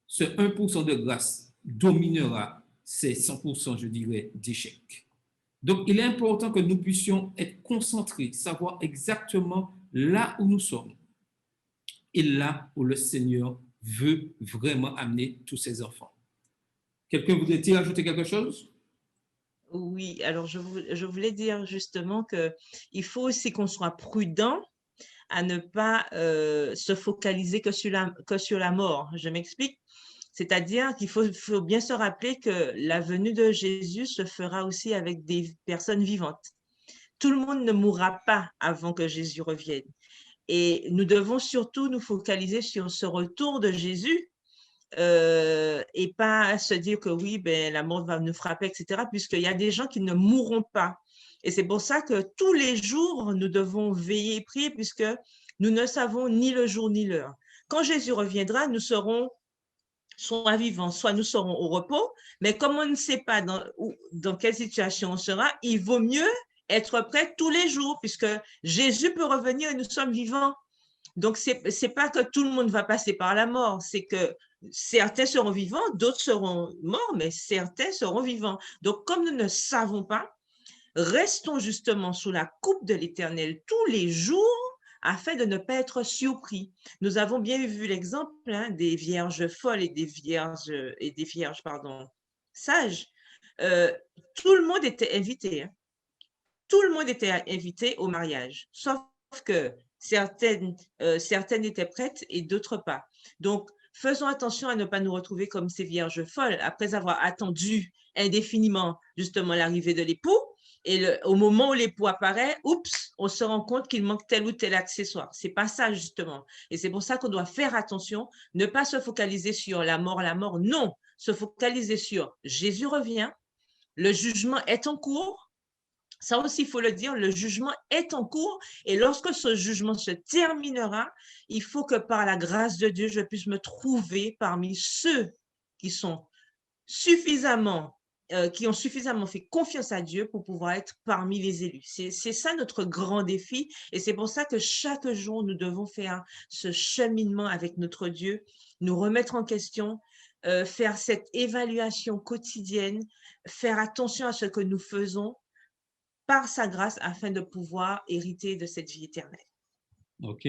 Ce 1% de grâce dominera ces 100%, je dirais, d'échec. Donc, il est important que nous puissions être concentrés, savoir exactement là où nous sommes et là où le Seigneur veut vraiment amener tous ses enfants. Quelqu'un voudrait-il ajouter quelque chose? Oui, alors je voulais dire justement qu'il faut aussi qu'on soit prudent à ne pas se focaliser que sur la mort. Je m'explique. C'est-à-dire qu'il faut bien se rappeler que la venue de Jésus se fera aussi avec des personnes vivantes. Tout le monde ne mourra pas avant que Jésus revienne. Et nous devons surtout nous focaliser sur ce retour de Jésus et pas se dire que oui, ben, la mort va nous frapper, etc., puisqu'il y a des gens qui ne mourront pas. Et c'est pour ça que tous les jours, nous devons veiller et prier, puisque nous ne savons ni le jour ni l'heure. Quand Jésus reviendra, nous serons soit vivants, soit nous serons au repos, mais comme on ne sait pas dans quelle situation on sera, il vaut mieux être prêt tous les jours, puisque Jésus peut revenir et nous sommes vivants. Donc, ce n'est pas que tout le monde va passer par la mort, c'est que certains seront vivants, d'autres seront morts, mais certains seront vivants. Donc, comme nous ne savons pas, restons justement sous la coupe de l'Éternel tous les jours afin de ne pas être surpris. Nous avons bien vu l'exemple des vierges folles et des vierges sages. Tout le monde était invité. Tout le monde était invité au mariage, sauf que certaines étaient prêtes et d'autres pas. Donc, faisons attention à ne pas nous retrouver comme ces vierges folles après avoir attendu indéfiniment justement l'arrivée de l'époux. Et au moment où l'époux apparaît, oups, on se rend compte qu'il manque tel ou tel accessoire. C'est pas ça justement. Et c'est pour ça qu'on doit faire attention, ne pas se focaliser sur la mort, non. Se focaliser sur Jésus revient, le jugement est en cours. Ça aussi, il faut le dire, le jugement est en cours et lorsque ce jugement se terminera, il faut que par la grâce de Dieu, je puisse me trouver parmi ceux qui ont suffisamment fait confiance à Dieu pour pouvoir être parmi les élus. C'est ça notre grand défi et c'est pour ça que chaque jour, nous devons faire ce cheminement avec notre Dieu, nous remettre en question, faire cette évaluation quotidienne, faire attention à ce que nous faisons par sa grâce afin de pouvoir hériter de cette vie éternelle. OK.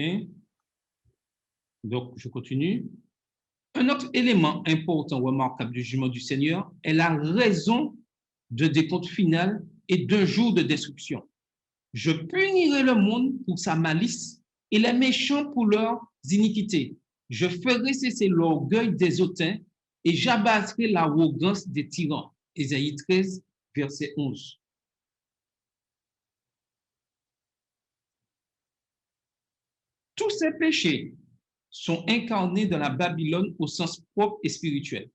Donc, je continue. Un autre élément important, remarquable du jugement du Seigneur est la raison de décompte final et d'un jour de destruction. Je punirai le monde pour sa malice et les méchants pour leurs iniquités. Je ferai cesser l'orgueil des hautains et j'abattrai l'arrogance des tyrans. Ésaïe 13, verset 11. Tous ces péchés sont incarnés dans la Babylone au sens propre et spirituel.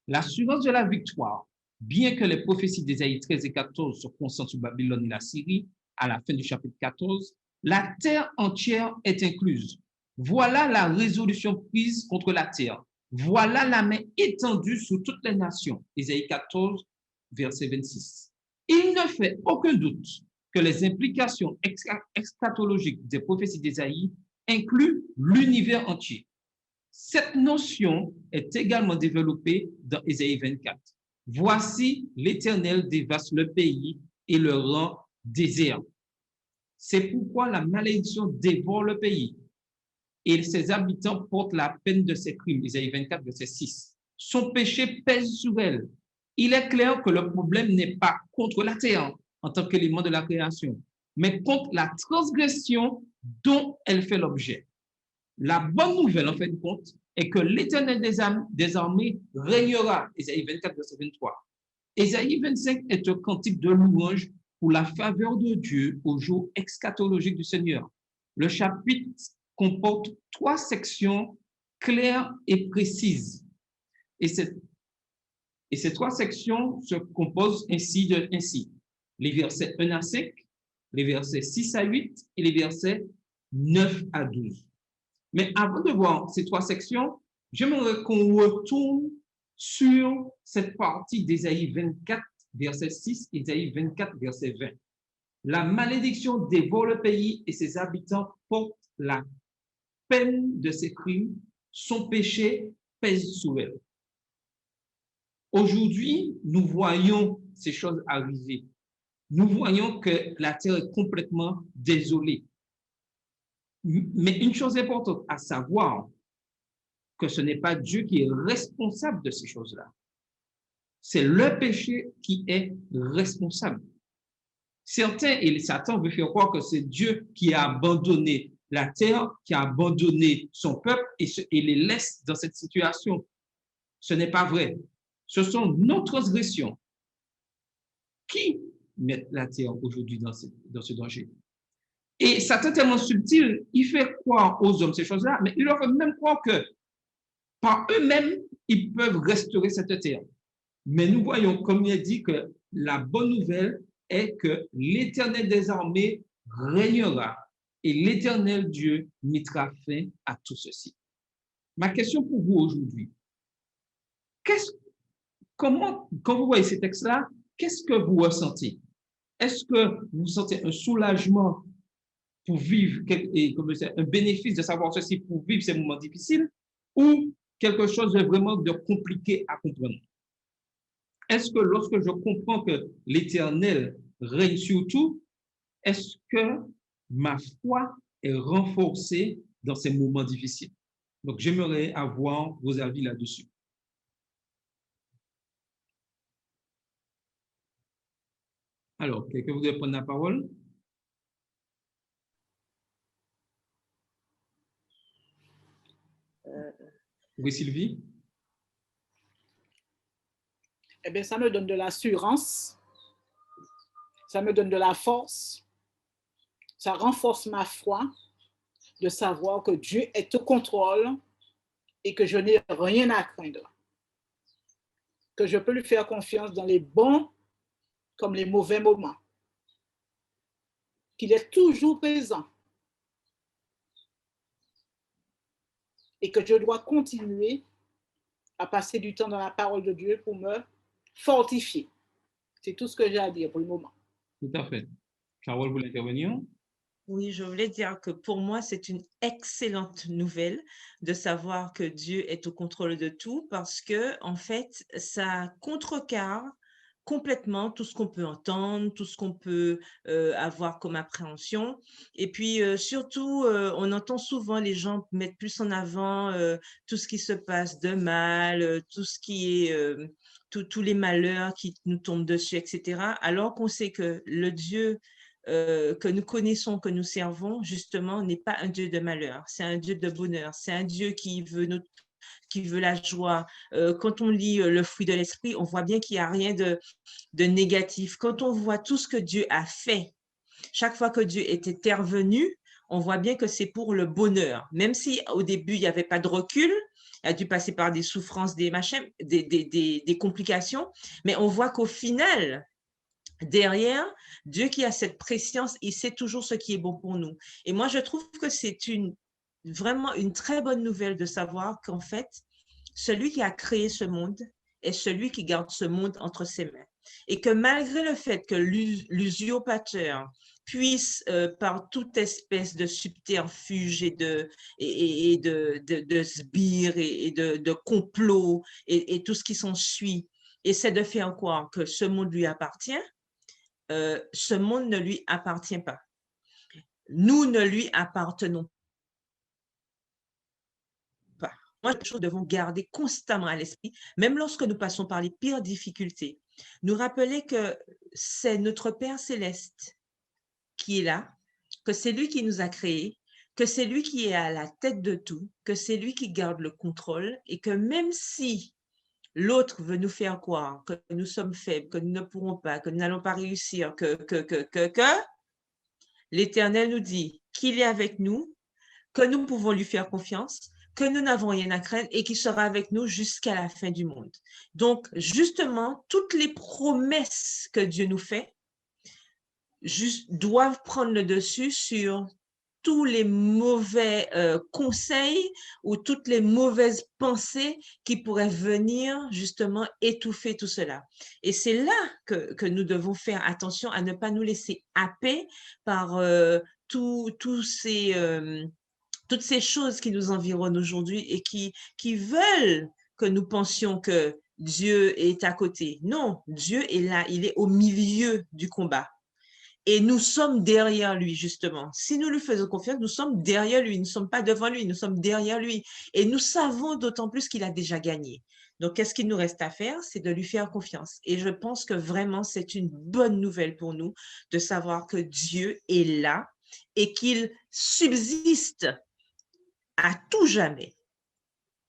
L'assurance de la victoire, bien que les prophéties d'Ésaïe 13 et 14 se concentrent sur Babylone et la Syrie, à la fin du chapitre 14, la terre entière est incluse. Voilà la résolution prise contre la terre. Voilà la main étendue sur toutes les nations. Ésaïe 14, verset 26. Il ne fait aucun doute que les implications eschatologiques des prophéties d'Ésaïe inclut l'univers entier. Cette notion est également développée dans Ésaïe 24. Voici l'Éternel dévaste le pays et le rend désert. C'est pourquoi la malédiction dévore le pays et ses habitants portent la peine de ses crimes. Ésaïe 24, verset 6. Son péché pèse sur elle. Il est clair que le problème n'est pas contre la terre en tant qu'élément de la création, mais contre la transgression dont elle fait l'objet. La bonne nouvelle, en fait, compte, est que l'Éternel des armées régnera. Ésaïe 24, verset 23. Ésaïe 25 est un cantique de louange pour la faveur de Dieu au jour eschatologique du Seigneur. Le chapitre comporte 3 sections claires et précises. Et ces 3 sections se composent ainsi. Les versets 1 à 5, les versets 6 à 8 et les versets 9 à 12. Mais avant de voir ces 3 sections, j'aimerais qu'on retourne sur cette partie d'Ésaïe 24, verset 6, Ésaïe 24, verset 20. La malédiction dévore le pays et ses habitants portent la peine de ses crimes. Son péché pèse sur elle. Aujourd'hui, nous voyons ces choses arriver. Nous voyons que la terre est complètement désolée. Mais une chose importante à savoir, que ce n'est pas Dieu qui est responsable de ces choses-là. C'est le péché qui est responsable. Certains, et Satan veut faire croire que c'est Dieu qui a abandonné la terre qui a abandonné son peuple et les laisse dans cette situation. Ce n'est pas vrai. Ce sont nos transgressions qui mettent la terre aujourd'hui dans ce danger. Et Satan est tellement subtil, il fait croire aux hommes ces choses-là, mais il leur fait même croire que par eux-mêmes, ils peuvent restaurer cette terre. Mais nous voyons, comme il est dit, que la bonne nouvelle est que l'Éternel des armées régnera et l'Éternel Dieu mettra fin à tout ceci. Ma question pour vous aujourd'hui, quand vous voyez ces textes-là, qu'est-ce que vous ressentez? Est-ce que vous sentez un soulagement pour vivre, un bénéfice de savoir ceci pour vivre ces moments difficiles, ou quelque chose de vraiment compliqué à comprendre? Est-ce que lorsque je comprends que l'Éternel règne sur tout, est-ce que ma foi est renforcée dans ces moments difficiles? Donc, j'aimerais avoir vos avis là-dessus. Alors, quelqu'un voudrait prendre la parole? Oui, Sylvie? Eh bien, ça me donne de l'assurance, ça me donne de la force, ça renforce ma foi de savoir que Dieu est au contrôle et que je n'ai rien à craindre, que je peux lui faire confiance dans les bons comme les mauvais moments, qu'il est toujours présent et que je dois continuer à passer du temps dans la parole de Dieu pour me fortifier. C'est tout ce que j'ai à dire pour le moment. Tout à fait. Carole, vous voulez intervenir? Oui, je voulais dire que pour moi, c'est une excellente nouvelle de savoir que Dieu est au contrôle de tout parce que, en fait, ça contrecarre complètement tout ce qu'on peut entendre, tout ce qu'on peut avoir comme appréhension. Et puis, surtout, on entend souvent les gens mettre plus en avant tout ce qui se passe de mal, tout ce qui est, tous les malheurs qui nous tombent dessus, etc. Alors qu'on sait que le Dieu que nous connaissons, que nous servons, justement, n'est pas un Dieu de malheur, c'est un Dieu de bonheur, c'est un Dieu qui veut la joie. Quand on lit le fruit de l'esprit, on voit bien qu'il n'y a rien de négatif. Quand on voit tout ce que Dieu a fait, chaque fois que Dieu est intervenu, on voit bien que c'est pour le bonheur. Même si au début, il n'y avait pas de recul, il a dû passer par des souffrances, des machins, des complications, mais on voit qu'au final, derrière, Dieu qui a cette préscience, il sait toujours ce qui est bon pour nous. Et moi, je trouve que c'est vraiment une très bonne nouvelle de savoir qu'en fait, celui qui a créé ce monde est celui qui garde ce monde entre ses mains. Et que malgré le fait que l'usurpateur puisse, par toute espèce de subterfuge et de sbires et de complot et tout ce qui s'ensuit, essaie de faire croire que ce monde lui appartient, ce monde ne lui appartient pas. Nous ne lui appartenons pas. Moi, nous devons garder constamment à l'esprit, même lorsque nous passons par les pires difficultés, nous rappeler que c'est notre Père céleste qui est là, que c'est lui qui nous a créés, que c'est lui qui est à la tête de tout, que c'est lui qui garde le contrôle et que même si l'autre veut nous faire croire que nous sommes faibles, que nous ne pourrons pas, que nous n'allons pas réussir, que l'Éternel nous dit qu'il est avec nous, que nous pouvons lui faire confiance, que nous n'avons rien à craindre et qu'il sera avec nous jusqu'à la fin du monde. Donc, justement, toutes les promesses que Dieu nous fait doivent prendre le dessus sur tous les mauvais conseils ou toutes les mauvaises pensées qui pourraient venir justement étouffer tout cela. Et c'est là que nous devons faire attention à ne pas nous laisser happer par toutes ces choses qui nous environnent aujourd'hui et qui veulent que nous pensions que Dieu est à côté. Non, Dieu est là, il est au milieu du combat. Et nous sommes derrière lui, justement. Si nous lui faisons confiance, nous sommes derrière lui. Nous ne sommes pas devant lui, nous sommes derrière lui. Et nous savons d'autant plus qu'il a déjà gagné. Donc, qu'est-ce qu'il nous reste à faire? C'est de lui faire confiance. Et je pense que vraiment, c'est une bonne nouvelle pour nous de savoir que Dieu est là et qu'il subsiste à tout jamais.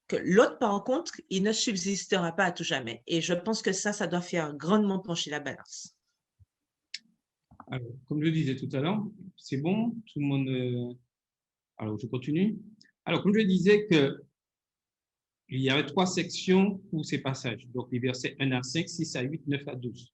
Que l'autre, par contre, il ne subsistera pas à tout jamais. Et je pense que ça doit faire grandement pencher la balance. Alors, comme je disais tout à l'heure, c'est bon, tout le monde... Alors, je continue. Alors, comme je disais il y avait 3 sections pour ces passages, donc les versets 1 à 5, 6 à 8, 9 à 12.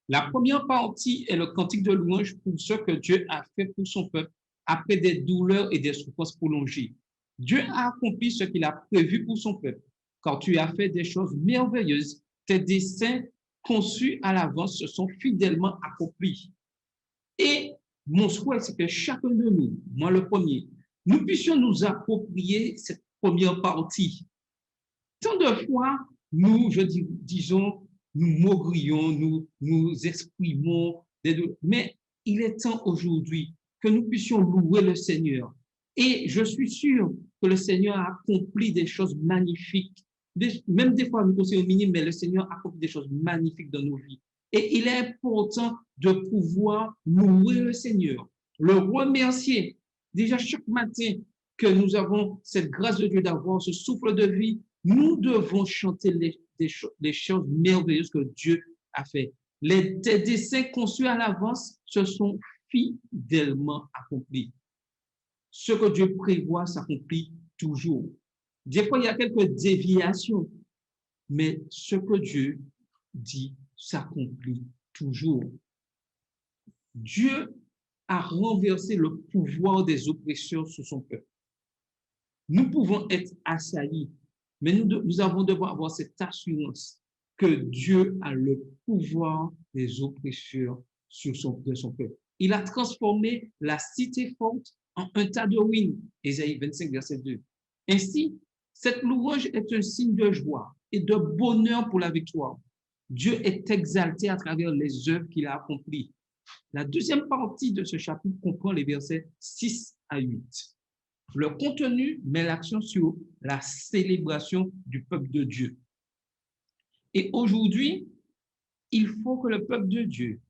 La première partie est le cantique de louange pour ce que Dieu a fait pour son peuple après des douleurs et des souffrances prolongées. Dieu a accompli ce qu'il a prévu pour son peuple, car tu as fait des choses merveilleuses. Tes desseins conçus à l'avance se sont fidèlement accomplis. Et mon souhait, c'est que chacun de nous, moi le premier, nous puissions nous approprier cette première partie. Tant de fois, nous, disons, nous maugrions, nous exprimons, mais il est temps aujourd'hui que nous puissions louer le Seigneur. Et je suis sûr que le Seigneur a accompli des choses magnifiques. Même des fois, nous considérons minimes, mais le Seigneur a accompli des choses magnifiques dans nos vies. Et il est important de pouvoir louer le Seigneur, le remercier. Déjà, chaque matin que nous avons cette grâce de Dieu d'avoir ce souffle de vie, nous devons chanter les choses merveilleuses que Dieu a fait. Les desseins conçus à l'avance se sont fidèlement accomplis. Ce que Dieu prévoit s'accomplit toujours. Des fois, il y a quelques déviations, mais ce que Dieu dit s'accomplit toujours. Dieu a renversé le pouvoir des oppresseurs sur son peuple. Nous pouvons être assaillis, mais nous devons avoir cette assurance que Dieu a le pouvoir des oppresseurs de son peuple. Il a transformé la cité forte en un tas de ruines. Ésaïe 25, verset 2. Ainsi, cette louange est un signe de joie et de bonheur pour la victoire. Dieu est exalté à travers les œuvres qu'il a accomplies. La deuxième partie de ce chapitre comprend les versets 6 à 8. Le contenu met l'accent sur la célébration du peuple de Dieu. Et aujourd'hui, il faut que le peuple de Dieu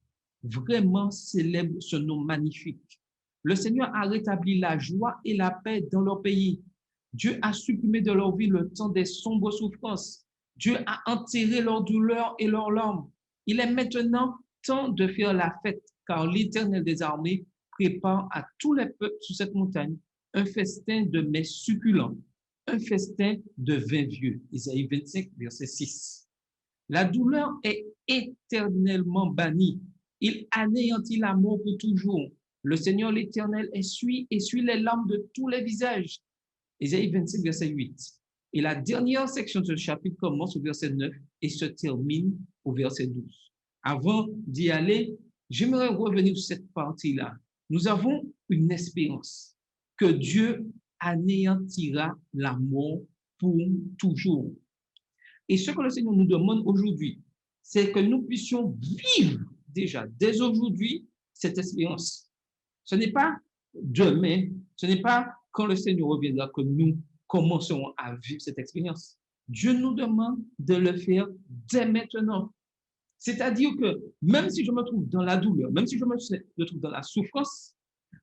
vraiment célèbre ce nom magnifique. Le Seigneur a rétabli la joie et la paix dans leur pays. Dieu a supprimé de leur vie le temps des sombres souffrances. Dieu a enterré leur douleur et leurs larmes. Il est maintenant temps de faire la fête, car l'Éternel des armées prépare à tous les peuples sur cette montagne un festin de mets succulents, un festin de vin vieux. Isaïe 25, verset 6. La douleur est éternellement bannie. Il anéantit la mort pour toujours. Le Seigneur l'Éternel essuie les larmes de tous les visages. Isaïe 25, verset 8. Et la dernière section de ce chapitre commence au verset 9 et se termine au verset 12. Avant d'y aller, j'aimerais revenir sur cette partie-là. Nous avons une espérance que Dieu anéantira la mort pour toujours. Et ce que le Seigneur nous demande aujourd'hui, c'est que nous puissions vivre déjà, dès aujourd'hui, cette espérance. Ce n'est pas demain, ce n'est pas quand le Seigneur reviendra que nous commencerons à vivre cette expérience. Dieu nous demande de le faire dès maintenant. C'est-à-dire que même si je me trouve dans la douleur, même si je me trouve dans la souffrance,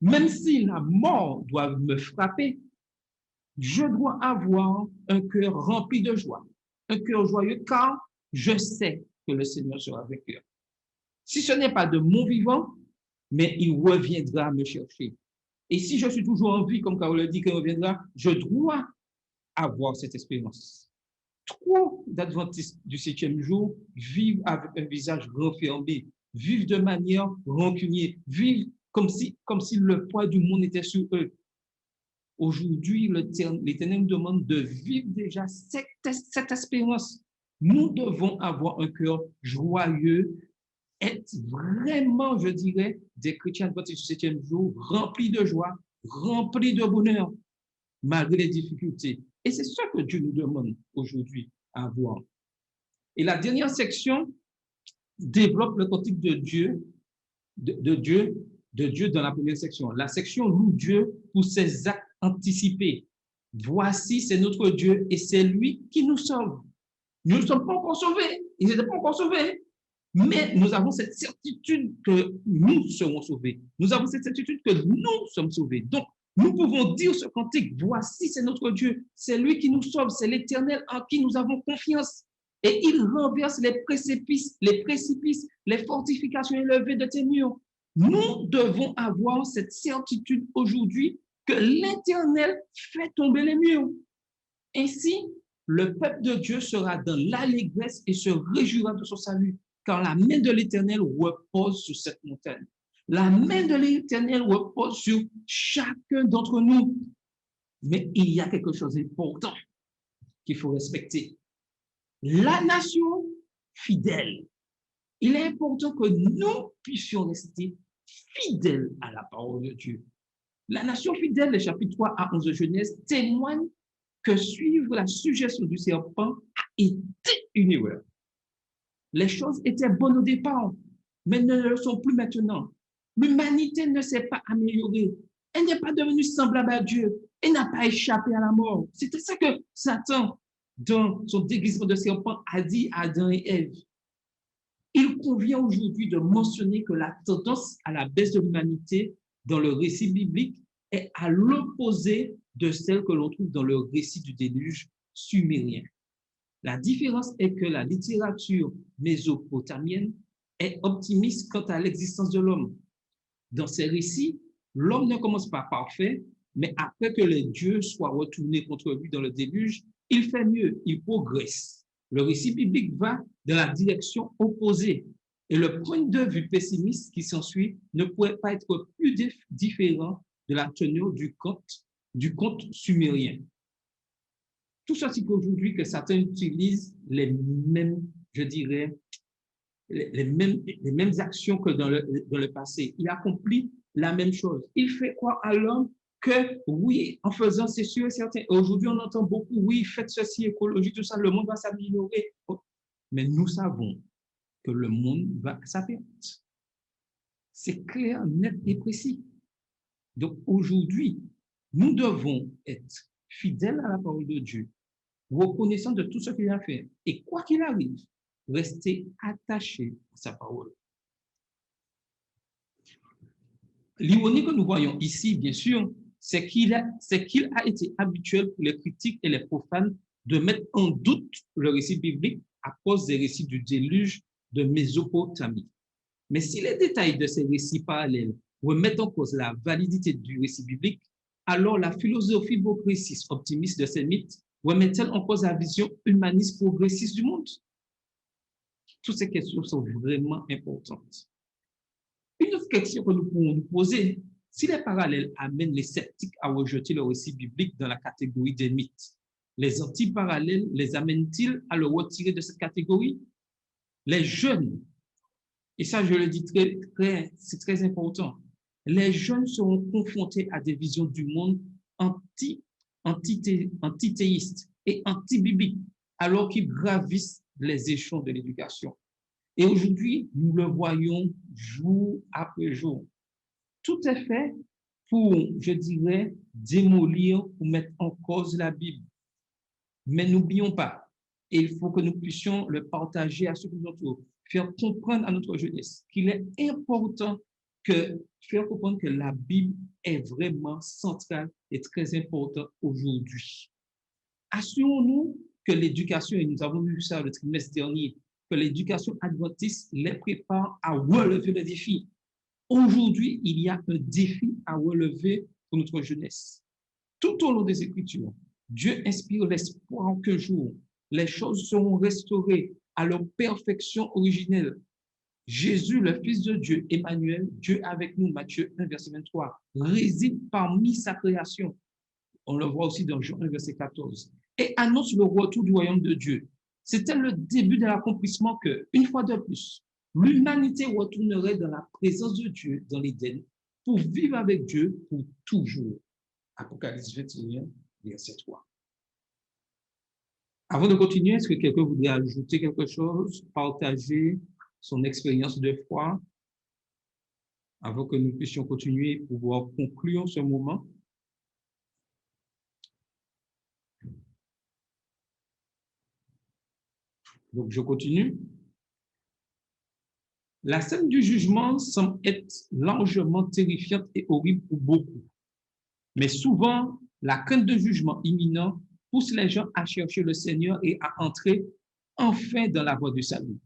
même si la mort doit me frapper, je dois avoir un cœur rempli de joie, un cœur joyeux, car je sais que le Seigneur sera avec eux. Si ce n'est pas de mon vivant, mais il reviendra me chercher. Et si je suis toujours en vie, comme Carole le dit qu'il reviendra, je dois avoir cette expérience. Trop d'adventistes du 7e jour vivent avec un visage renfermé, vivent de manière rancunière, vivent comme si le poids du monde était sur eux. Aujourd'hui, l'Éternel nous demande de vivre déjà cette espérance. Nous devons avoir un cœur joyeux, être vraiment, je dirais, des chrétiens adventistes du 7e jour, remplis de joie, remplis de bonheur, malgré les difficultés. Et c'est ça que Dieu nous demande aujourd'hui à avoir. Et la dernière section développe le cantique de Dieu dans la première section. La section loue Dieu pour ses actes anticipés. Voici, c'est notre Dieu et c'est lui qui nous sauve. Nous ne sommes pas encore sauvés. Ils n'étaient pas encore sauvés. Mais nous avons cette certitude que nous serons sauvés. Nous avons cette certitude que nous sommes sauvés. Donc, nous pouvons dire ce cantique, voici, c'est notre Dieu, c'est lui qui nous sauve, c'est l'Éternel en qui nous avons confiance. Et il renverse les précipices, les fortifications élevées de tes murs. Nous devons avoir cette certitude aujourd'hui que l'Éternel fait tomber les murs. Ainsi, le peuple de Dieu sera dans l'allégresse et se réjouira de son salut, car la main de l'Éternel repose sur cette montagne. La main de l'Éternel repose sur chacun d'entre nous. Mais il y a quelque chose d'important qu'il faut respecter. La nation fidèle. Il est important que nous puissions rester fidèles à la parole de Dieu. La nation fidèle, le chapitre 3 à 11 de Genèse, témoigne que suivre la suggestion du serpent a été une erreur. Les choses étaient bonnes au départ, mais ne le sont plus maintenant. L'humanité ne s'est pas améliorée. Elle n'est pas devenue semblable à Dieu. Elle n'a pas échappé à la mort. C'était ça que Satan, dans son déguisement de serpent, a dit à Adam et Ève. Il convient aujourd'hui de mentionner que la tendance à la baisse de l'humanité dans le récit biblique est à l'opposé de celle que l'on trouve dans le récit du déluge sumérien. La différence est que la littérature mésopotamienne est optimiste quant à l'existence de l'homme. Dans ces récits, l'homme ne commence pas parfait, mais après que les dieux soient retournés contre lui dans le déluge, il fait mieux, il progresse. Le récit biblique va dans la direction opposée. Et le point de vue pessimiste qui s'ensuit ne pourrait pas être plus différent de la teneur du conte sumérien. Tout ça, c'est qu'aujourd'hui que certains utilisent les mêmes, je dirais, les mêmes actions que dans le passé. Il accomplit la même chose. Il fait croire à l'homme que oui, en faisant c'est sûr et certain. Aujourd'hui, on entend beaucoup, oui, faites ceci, écologie, tout ça, le monde va s'améliorer. Mais nous savons que le monde va à sa perte. C'est clair, net et précis. Donc aujourd'hui, nous devons être fidèles à la parole de Dieu, reconnaissant de tout ce qu'il a fait. Et quoi qu'il arrive, rester attaché à sa parole. L'ironie que nous voyons ici, bien sûr, c'est qu'il a été habituel pour les critiques et les profanes de mettre en doute le récit biblique à cause des récits du déluge de Mésopotamie. Mais si les détails de ces récits parallèles remettent en cause la validité du récit biblique, alors la philosophie progressiste optimiste de ces mythes remet-elle en cause la vision humaniste progressiste du monde? Toutes ces questions sont vraiment importantes. Une autre question que nous pouvons nous poser, si les parallèles amènent les sceptiques à rejeter le récit biblique dans la catégorie des mythes, les antiparallèles les amènent-ils à le retirer de cette catégorie? Les jeunes, et ça je le dis c'est très important, les jeunes seront confrontés à des visions du monde antithéistes et anti-bibliques, alors qu'ils gravissent les échelons de l'éducation. Et aujourd'hui, nous le voyons jour après jour. Tout est fait pour, je dirais, démolir, pour mettre en cause la Bible. Mais n'oublions pas, et il faut que nous puissions le partager à ceux qui nous entourent, faire comprendre à notre jeunesse qu'il est important faire comprendre que la Bible est vraiment centrale et très importante aujourd'hui. Assurons-nous que l'éducation, et nous avons vu ça le trimestre dernier, que l'éducation adventiste les prépare à relever le défi. Aujourd'hui, il y a un défi à relever pour notre jeunesse. Tout au long des Écritures, Dieu inspire l'espoir qu'un jour, les choses seront restaurées à leur perfection originelle. Jésus, le Fils de Dieu, Emmanuel, Dieu avec nous, Matthieu 1, verset 23, réside parmi sa création. On le voit aussi dans Jean 1, verset 14. Et annonce le retour du royaume de Dieu. C'était le début de l'accomplissement que, une fois de plus, l'humanité retournerait dans la présence de Dieu dans l'Éden pour vivre avec Dieu pour toujours. Apocalypse 21, verset 3. Avant de continuer, est-ce que quelqu'un voudrait ajouter quelque chose, partager son expérience de foi, avant que nous puissions continuer et pouvoir conclure ce moment? Donc, je continue. La scène du jugement semble être largement terrifiante et horrible pour beaucoup. Mais souvent, la crainte de jugement imminent pousse les gens à chercher le Seigneur et à entrer enfin dans la voie du salut.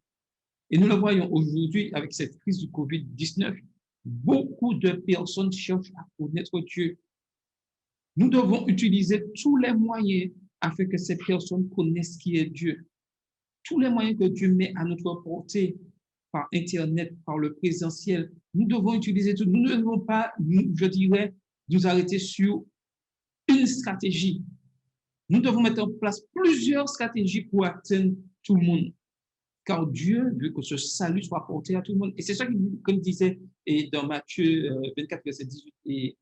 Et nous le voyons aujourd'hui avec cette crise du COVID-19, beaucoup de personnes cherchent à connaître Dieu. Nous devons utiliser tous les moyens afin que ces personnes connaissent qui est Dieu. Tous les moyens que Dieu met à notre portée, par Internet, par le présentiel, nous devons utiliser tout. Nous ne devons pas, je dirais, nous arrêter sur une stratégie. Nous devons mettre en place plusieurs stratégies pour atteindre tout le monde. Car Dieu veut que ce salut soit porté à tout le monde. Et c'est ça qu'il comme disait dans Matthieu 24, verset 18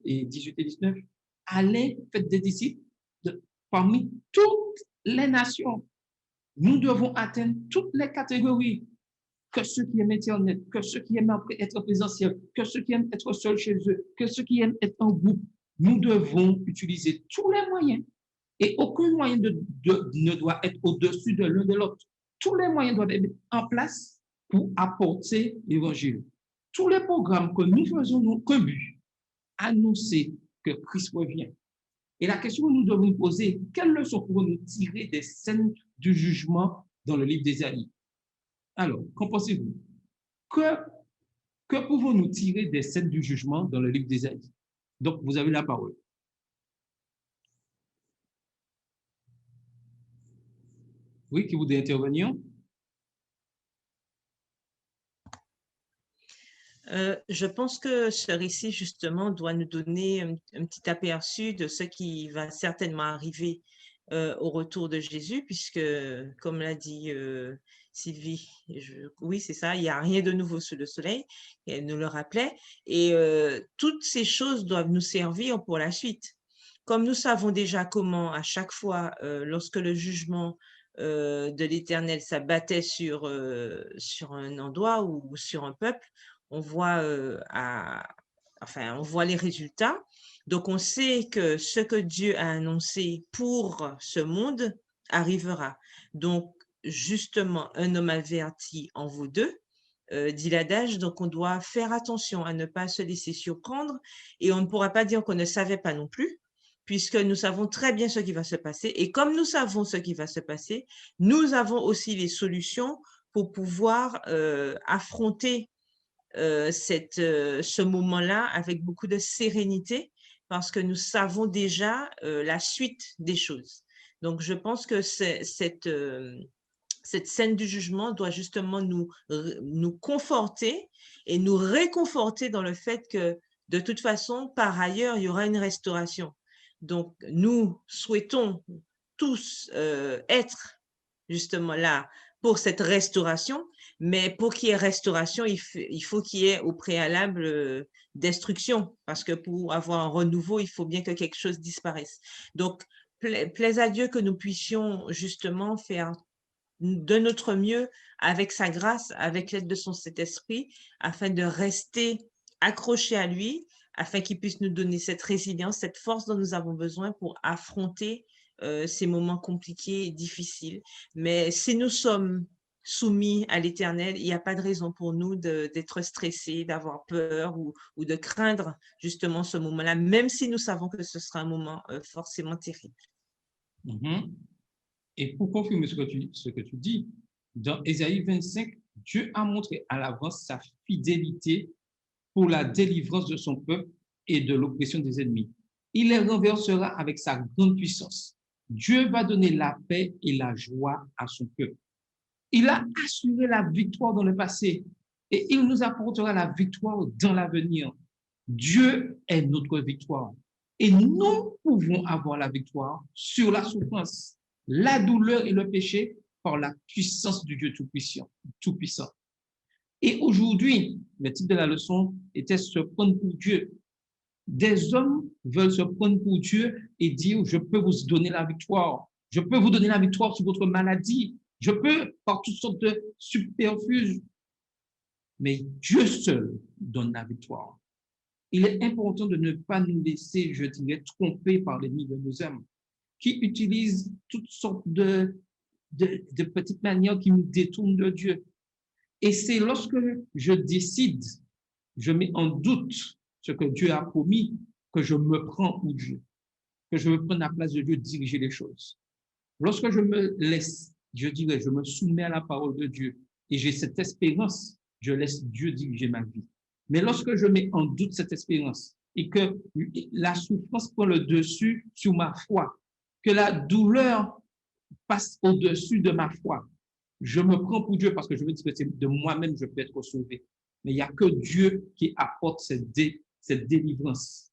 et 19, allez, faites des disciples parmi toutes les nations. Nous devons atteindre toutes les catégories, que ceux qui aiment Internet, que ceux qui aiment être présentiel, que ceux qui aiment être seuls chez eux, que ceux qui aiment être en groupe. Nous devons utiliser tous les moyens et aucun moyen ne doit être au-dessus de l'un de l'autre. Tous les moyens doivent être en place pour apporter l'évangile. Tous les programmes que nous faisons n'ont qu'un but, annoncer que Christ revient. Et la question que nous devons nous poser, quelles leçons pouvons-nous tirer des scènes du jugement dans le livre d'Ésaïe? Alors, qu'en pensez-vous? Que pouvons-nous tirer des scènes du jugement dans le livre d'Ésaïe? Donc, vous avez la parole. Oui, qui voudrait intervenir? Je pense que ce récit, justement, doit nous donner un petit aperçu de ce qui va certainement arriver au retour de Jésus, puisque, comme l'a dit Sylvie, oui, c'est ça, il n'y a rien de nouveau sous le soleil, et elle nous le rappelait, et toutes ces choses doivent nous servir pour la suite. Comme nous savons déjà comment, à chaque fois, lorsque le jugement de l'Éternel s'abattait sur un endroit ou sur un peuple, on voit, on voit les résultats. Donc, on sait que ce que Dieu a annoncé pour ce monde arrivera. Donc, justement, un homme averti en vaut deux, dit l'adage. Donc, on doit faire attention à ne pas se laisser surprendre et on ne pourra pas dire qu'on ne savait pas non plus, puisque nous savons très bien ce qui va se passer. Et comme nous savons ce qui va se passer, nous avons aussi les solutions pour pouvoir affronter ce moment-là avec beaucoup de sérénité parce que nous savons déjà la suite des choses. Donc, je pense que cette scène du jugement doit justement nous conforter et nous réconforter dans le fait que, de toute façon, par ailleurs, il y aura une restauration. Donc, nous souhaitons tous être justement là pour cette restauration, mais pour qu'il y ait restauration, il faut qu'il y ait au préalable destruction, parce que pour avoir un renouveau, il faut bien que quelque chose disparaisse. Donc, plaise à Dieu que nous puissions justement faire de notre mieux avec sa grâce, avec l'aide de son Saint-Esprit, afin de rester accrochés à lui, afin qu'il puisse nous donner cette résilience, cette force dont nous avons besoin pour affronter ces moments compliqués et difficiles. Mais si nous sommes soumis à l'Éternel, il n'y a pas de raison pour nous d'être stressés, d'avoir peur ou de craindre justement ce moment-là, même si nous savons que ce sera un moment forcément terrible. Et pour confirmer ce que tu dis, dans Ésaïe 25, Dieu a montré à l'avance sa fidélité pour la délivrance de son peuple et de l'oppression des ennemis. Il les renversera avec sa grande puissance. Dieu va donner la paix et la joie à son peuple. Il a assuré la victoire dans le passé et il nous apportera la victoire dans l'avenir. Dieu est notre victoire et nous pouvons avoir la victoire sur la souffrance, la douleur et le péché par la puissance du Dieu tout-puissant. Et aujourd'hui, le titre de la leçon était « Se prendre pour Dieu ». Des hommes veulent se prendre pour Dieu et dire « Je peux vous donner la victoire. Je peux vous donner la victoire sur votre maladie. Je peux par toutes sortes de subterfuges. » Mais Dieu seul donne la victoire. Il est important de ne pas nous laisser, je dirais, tromper par l'ennemi de nos âmes, qui utilise toutes sortes de petites manières qui nous détournent de Dieu. Et c'est lorsque je décide, je mets en doute ce que Dieu a promis, que je me prends pour Dieu, que je me prends la place de Dieu diriger les choses. Lorsque je me laisse, je dirais, je me soumets à la parole de Dieu et j'ai cette espérance, je laisse Dieu diriger ma vie. Mais lorsque je mets en doute cette espérance et que la souffrance prend le dessus sur ma foi, que la douleur passe au-dessus de ma foi, je me prends pour Dieu parce que je me dis que c'est de moi-même je peux être sauvé. Mais il n'y a que Dieu qui apporte cette délivrance.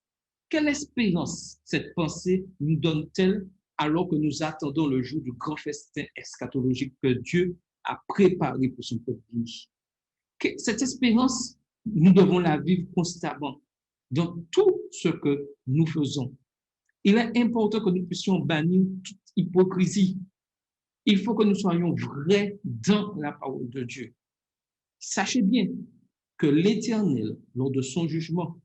Quelle espérance cette pensée nous donne-t-elle alors que nous attendons le jour du grand festin eschatologique que Dieu a préparé pour son peuple béni? Cette espérance, nous devons la vivre constamment dans tout ce que nous faisons. Il est important que nous puissions bannir toute hypocrisie. Il faut que nous soyons vrais dans la parole de Dieu. Sachez bien que l'Éternel, lors de son jugement,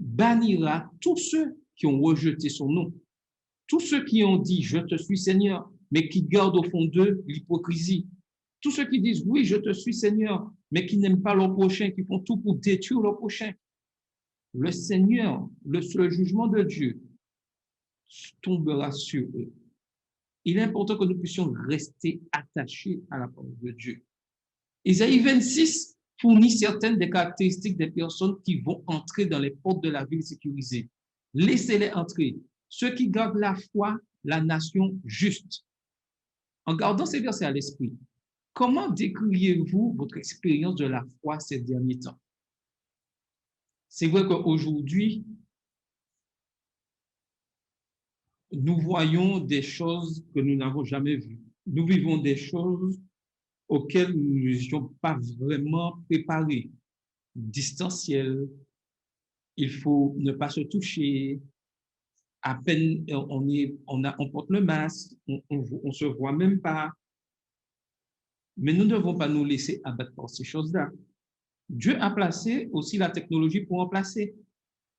bannira tous ceux qui ont rejeté son nom, tous ceux qui ont dit « Je te suis Seigneur », mais qui gardent au fond d'eux l'hypocrisie. Tous ceux qui disent « Oui, je te suis Seigneur », mais qui n'aiment pas leur prochain, qui font tout pour détruire leur prochain. Le Seigneur, le jugement de Dieu tombera sur eux. Il est important que nous puissions rester attachés à la parole de Dieu. Isaïe 26 fournit certaines des caractéristiques des personnes qui vont entrer dans les portes de la ville sécurisée. Laissez-les entrer. Ceux qui gardent la foi, la nation juste. En gardant ces versets à l'esprit, comment décririez-vous votre expérience de la foi ces derniers temps? C'est vrai qu'aujourd'hui, nous voyons des choses que nous n'avons jamais vues. Nous vivons des choses auxquelles nous n'étions pas vraiment préparés. Distanciel, il faut ne pas se toucher, à peine on porte le masque, on se voit même pas. Mais nous ne devons pas nous laisser abattre par ces choses-là. Dieu a placé aussi la technologie pour remplacer.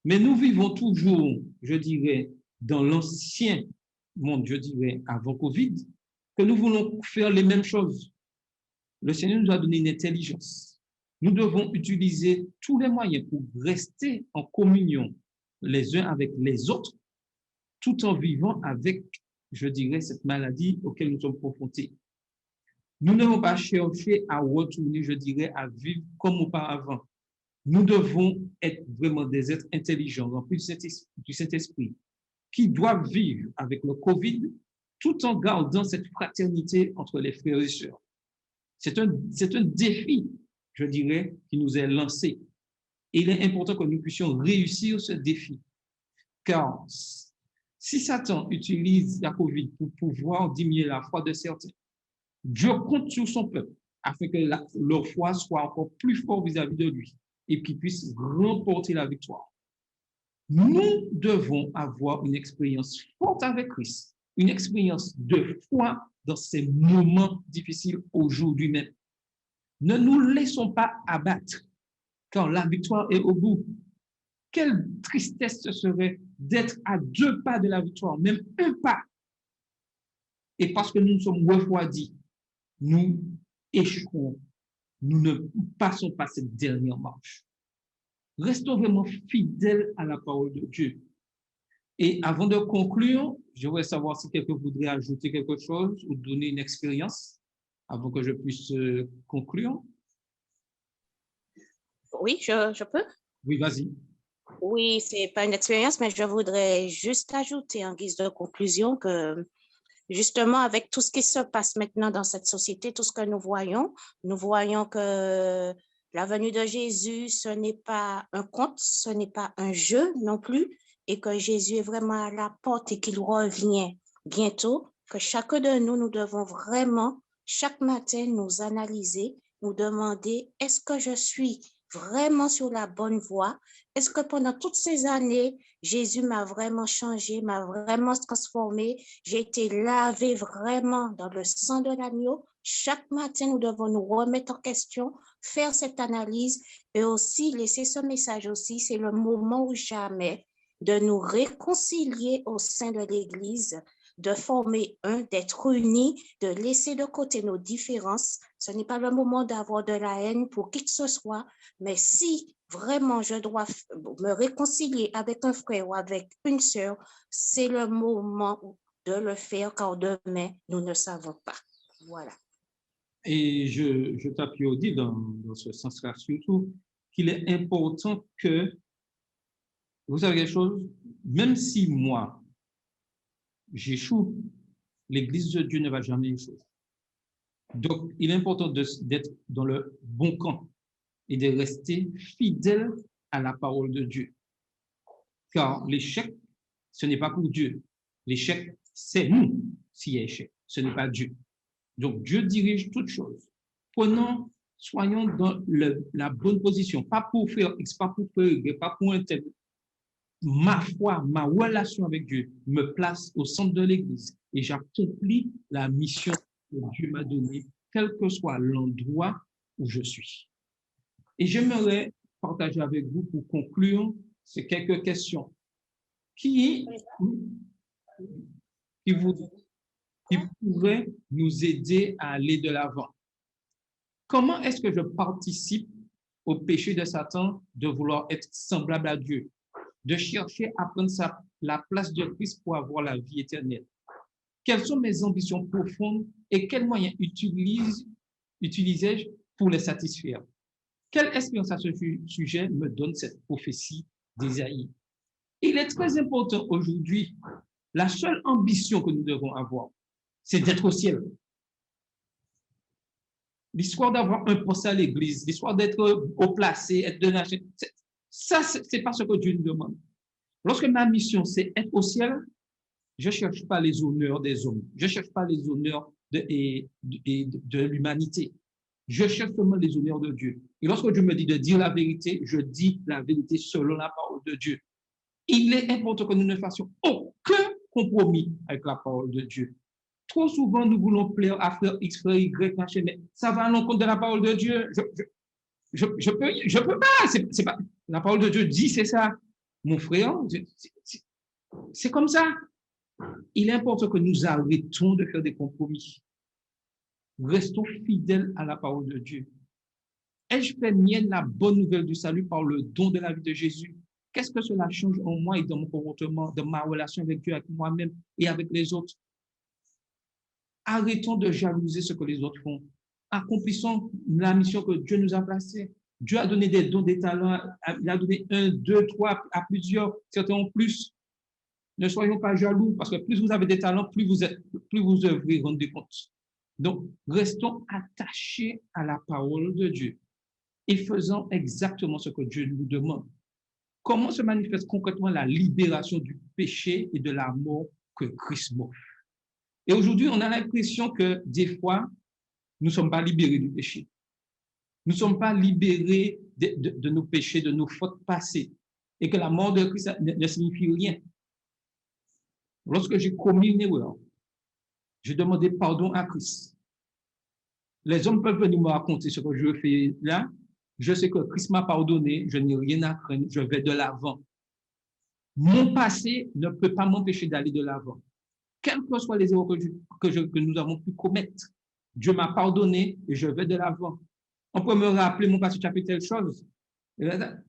Mais nous vivons toujours, je dirais, dans l'ancien monde, je dirais, avant Covid, que nous voulons faire les mêmes choses. Le Seigneur nous a donné une intelligence. Nous devons utiliser tous les moyens pour rester en communion les uns avec les autres, tout en vivant avec, je dirais, cette maladie auquel nous sommes confrontés. Nous ne devons pas chercher à retourner, je dirais, à vivre comme auparavant. Nous devons être vraiment des êtres intelligents, remplis du Saint-Esprit, qui doivent vivre avec le COVID tout en gardant cette fraternité entre les frères et sœurs. C'est un défi, je dirais, qui nous est lancé. Et il est important que nous puissions réussir ce défi. Car si Satan utilise la COVID pour pouvoir diminuer la foi de certains, Dieu compte sur son peuple afin que leur foi soit encore plus forte vis-à-vis de lui et qu'ils puissent remporter la victoire. Nous devons avoir une expérience forte avec Christ, une expérience de foi dans ces moments difficiles aujourd'hui même. Ne nous laissons pas abattre, car la victoire est au bout. Quelle tristesse ce serait d'être à 2 pas de la victoire, même 1 pas. Et parce que nous nous sommes refroidis, nous échouons. Nous ne passons pas cette dernière marche. Restons vraiment fidèles à la parole de Dieu. Et avant de conclure, je voudrais savoir si quelqu'un voudrait ajouter quelque chose ou donner une expérience avant que je puisse conclure. Oui, je peux? Oui, vas-y. Oui, ce n'est pas une expérience, mais je voudrais juste ajouter en guise de conclusion que justement, avec tout ce qui se passe maintenant dans cette société, tout ce que nous voyons que la venue de Jésus, ce n'est pas un conte, ce n'est pas un jeu non plus, et que Jésus est vraiment à la porte et qu'il revient bientôt, que chacun de nous, nous devons vraiment, chaque matin, nous analyser, nous demander, est-ce que je suis vraiment sur la bonne voie? Est-ce que pendant toutes ces années, Jésus m'a vraiment changé, m'a vraiment transformé? J'ai été lavé vraiment dans le sang de l'agneau. Chaque matin, nous devons nous remettre en question, faire cette analyse et aussi laisser ce message aussi. C'est le moment ou jamais de nous réconcilier au sein de l'Église, de former un, d'être unis, de laisser de côté nos différences. Ce n'est pas le moment d'avoir de la haine pour qui que ce soit, mais si vraiment je dois me réconcilier avec un frère ou avec une sœur, c'est le moment de le faire, car demain, nous ne savons pas. Voilà. Et je t'applaudis dans ce sens-là surtout, qu'il est important que, vous savez quelque chose, même si moi, j'échoue, l'Église de Dieu ne va jamais échouer. Donc, il est important d'être dans le bon camp et de rester fidèle à la parole de Dieu. Car l'échec, ce n'est pas pour Dieu. L'échec, c'est nous s'il y a échec. Ce n'est pas Dieu. Donc, Dieu dirige toutes choses. Soyons dans la bonne position. Pas pour faire X, pas pour faire Y, pas pour un tel. Ma foi, ma relation avec Dieu me place au centre de l'Église et j'accomplis la mission que Dieu m'a donnée, quel que soit l'endroit où je suis. Et j'aimerais partager avec vous pour conclure ces quelques questions qui pourraient nous aider à aller de l'avant. Comment est-ce que je participe au péché de Satan de vouloir être semblable à Dieu, de chercher à prendre la place de Christ pour avoir la vie éternelle? Quelles sont mes ambitions profondes et quels moyens utilisais-je pour les satisfaire? Quelle expérience à ce sujet me donne cette prophétie d'Ésaïe? Il est très important aujourd'hui, la seule ambition que nous devons avoir, c'est d'être au ciel. L'histoire d'avoir un poste à l'église, l'histoire d'être haut placé, être de la... Ça, c'est pas ce que Dieu nous demande. Lorsque ma mission, c'est être au ciel, je ne cherche pas les honneurs des hommes. Je ne cherche pas les honneurs de l'humanité. Je cherche seulement les honneurs de Dieu. Et lorsque Dieu me dit de dire la vérité, je dis la vérité selon la parole de Dieu. Il est important que nous ne fassions aucun compromis avec la parole de Dieu. Trop souvent, nous voulons plaire à frère X, frère Y, machin, mais ça va à l'encontre de la parole de Dieu. Je peux pas. C'est pas. La parole de Dieu dit, c'est ça. Mon frère, c'est comme ça. Il est important que nous arrêtons de faire des compromis. Restons fidèles à la parole de Dieu. Ai-je fait mienne la bonne nouvelle du salut par le don de la vie de Jésus? Qu'est-ce que cela change en moi et dans mon comportement, dans ma relation avec Dieu, avec moi-même et avec les autres? Arrêtons de jalouser ce que les autres font. Accomplissons la mission que Dieu nous a placée. Dieu a donné des dons, des talents. Il a donné 1, 2, 3, à plusieurs, certains ont plus. Ne soyons pas jaloux, parce que plus vous avez des talents, plus vous œuvrez, rendez compte. Donc, restons attachés à la parole de Dieu et faisons exactement ce que Dieu nous demande. Comment se manifeste concrètement la libération du péché et de la mort que Christ m'offre? Et aujourd'hui, on a l'impression que des fois, nous ne sommes pas libérés du péché. Nous ne sommes pas libérés de nos péchés, de nos fautes passées, et que la mort de Christ ne signifie rien. Lorsque j'ai commis une erreur, j'ai demandé pardon à Christ. Les hommes peuvent venir me raconter ce que je fais là. Je sais que Christ m'a pardonné, je n'ai rien à craindre, je vais de l'avant. Mon passé ne peut pas m'empêcher d'aller de l'avant. Quelles que soient les erreurs que nous avons pu commettre, Dieu m'a pardonné et je vais de l'avant. On peut me rappeler, mon passé, tu as fait telle chose.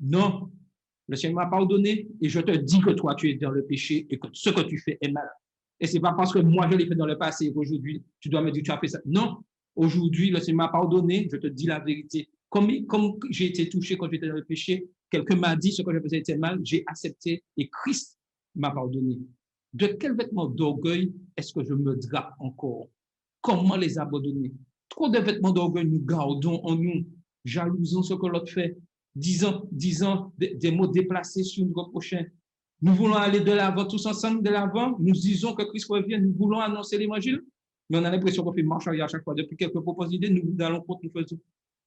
Non, le Seigneur m'a pardonné et je te dis que toi, tu es dans le péché et que ce que tu fais est mal. Et ce n'est pas parce que moi, je l'ai fait dans le passé et qu'aujourd'hui, tu dois me dire que tu as fait ça. Non, aujourd'hui, le Seigneur m'a pardonné, je te dis la vérité. Comme j'ai été touché quand j'étais dans le péché, quelqu'un m'a dit ce que je faisais était mal, j'ai accepté et Christ m'a pardonné. De quel vêtement d'orgueil est-ce que je me drape encore? Comment les abandonner? Trop de vêtements d'orgueil nous gardons en nous, jalousons ce que l'autre fait, disant des mots déplacés sur notre prochain. Nous voulons aller de l'avant, tous ensemble de l'avant. Nous disons que Christ revient, nous voulons annoncer l'évangile, mais on a l'impression qu'on fait marche arrière à chaque fois. Depuis quelques propositions d'idées, nous allons contre, nous faisons.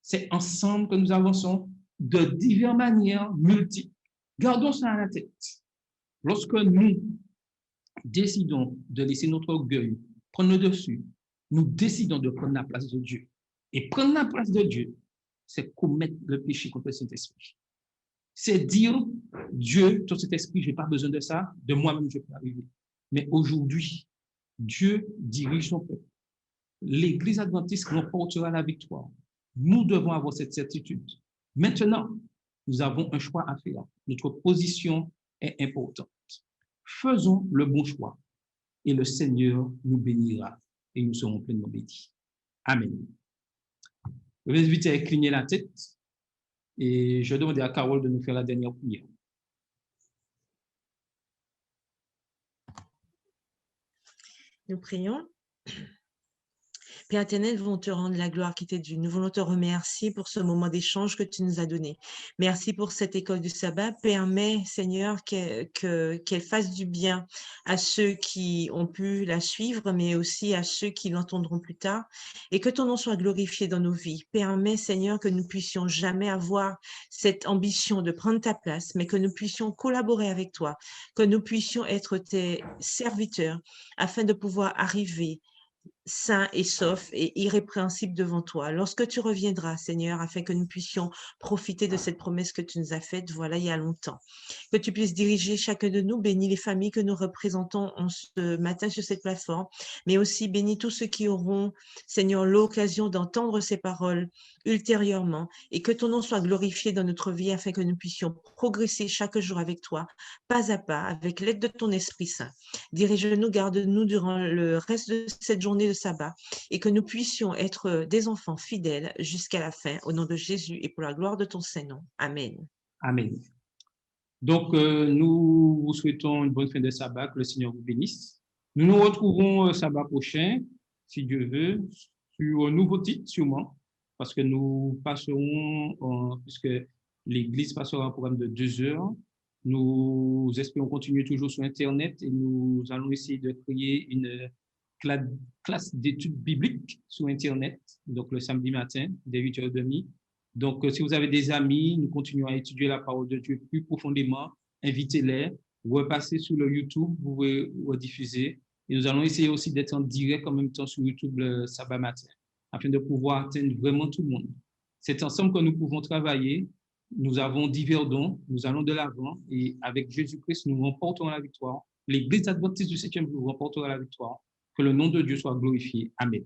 C'est ensemble que nous avançons de diverses manières multiples. Gardons ça à la tête. Lorsque nous décidons de laisser notre orgueil prendre le dessus, nous décidons de prendre la place de Dieu. Et prendre la place de Dieu, c'est commettre le péché contre le Saint-Esprit. C'est dire, Dieu, ton Saint-Esprit, je n'ai pas besoin de ça, de moi-même, je peux arriver. Mais aujourd'hui, Dieu dirige son peuple. L'Église adventiste remportera la victoire. Nous devons avoir cette certitude. Maintenant, nous avons un choix à faire. Notre position est importante. Faisons le bon choix et le Seigneur nous bénira et nous serons pleinement bénis. Amen. Je vais inviter à cligner la tête et je demande à Carole de nous faire la dernière prière. Nous prions. Père éternel, nous voulons te rendre la gloire qui t'est due. Nous voulons te remercier pour ce moment d'échange que tu nous as donné. Merci pour cette école du sabbat. Permets, Seigneur, qu'elle fasse du bien à ceux qui ont pu la suivre, mais aussi à ceux qui l'entendront plus tard, et que ton nom soit glorifié dans nos vies. Permets, Seigneur, que nous puissions jamais avoir cette ambition de prendre ta place, mais que nous puissions collaborer avec toi, que nous puissions être tes serviteurs afin de pouvoir arriver sain et sauf et irrépréhensible devant toi. Lorsque tu reviendras, Seigneur, afin que nous puissions profiter de cette promesse que tu nous as faite, voilà, il y a longtemps. Que tu puisses diriger chacun de nous, bénis les familles que nous représentons en ce matin sur cette plateforme, mais aussi bénis tous ceux qui auront, Seigneur, l'occasion d'entendre ces paroles ultérieurement et que ton nom soit glorifié dans notre vie afin que nous puissions progresser chaque jour avec toi, pas à pas, avec l'aide de ton Esprit Saint. Dirige-nous, garde-nous durant le reste de cette journée de sabbat et que nous puissions être des enfants fidèles jusqu'à la fin, au nom de Jésus et pour la gloire de ton Saint-Nom. Amen. Amen. Donc, nous vous souhaitons une bonne fin de sabbat, que le Seigneur vous bénisse. Nous nous retrouvons sabbat prochain, si Dieu veut, sur un nouveau titre sûrement, parce que nous passerons, puisque l'Église passera un programme de 2 heures, nous espérons continuer toujours sur Internet et nous allons essayer de créer une classe d'études bibliques sur Internet, donc le samedi matin, dès 8h30. Donc, si vous avez des amis, nous continuons à étudier la parole de Dieu plus profondément. Invitez-les, repassez sur le YouTube, vous pouvez rediffuser. Et nous allons essayer aussi d'être en direct en même temps sur YouTube le sabbat matin, afin de pouvoir atteindre vraiment tout le monde. C'est ensemble que nous pouvons travailler. Nous avons divers dons, nous allons de l'avant et avec Jésus-Christ, nous remporterons la victoire. L'Église adventiste du 7e jour remportera la victoire. Que le nom de Dieu soit glorifié. Amen.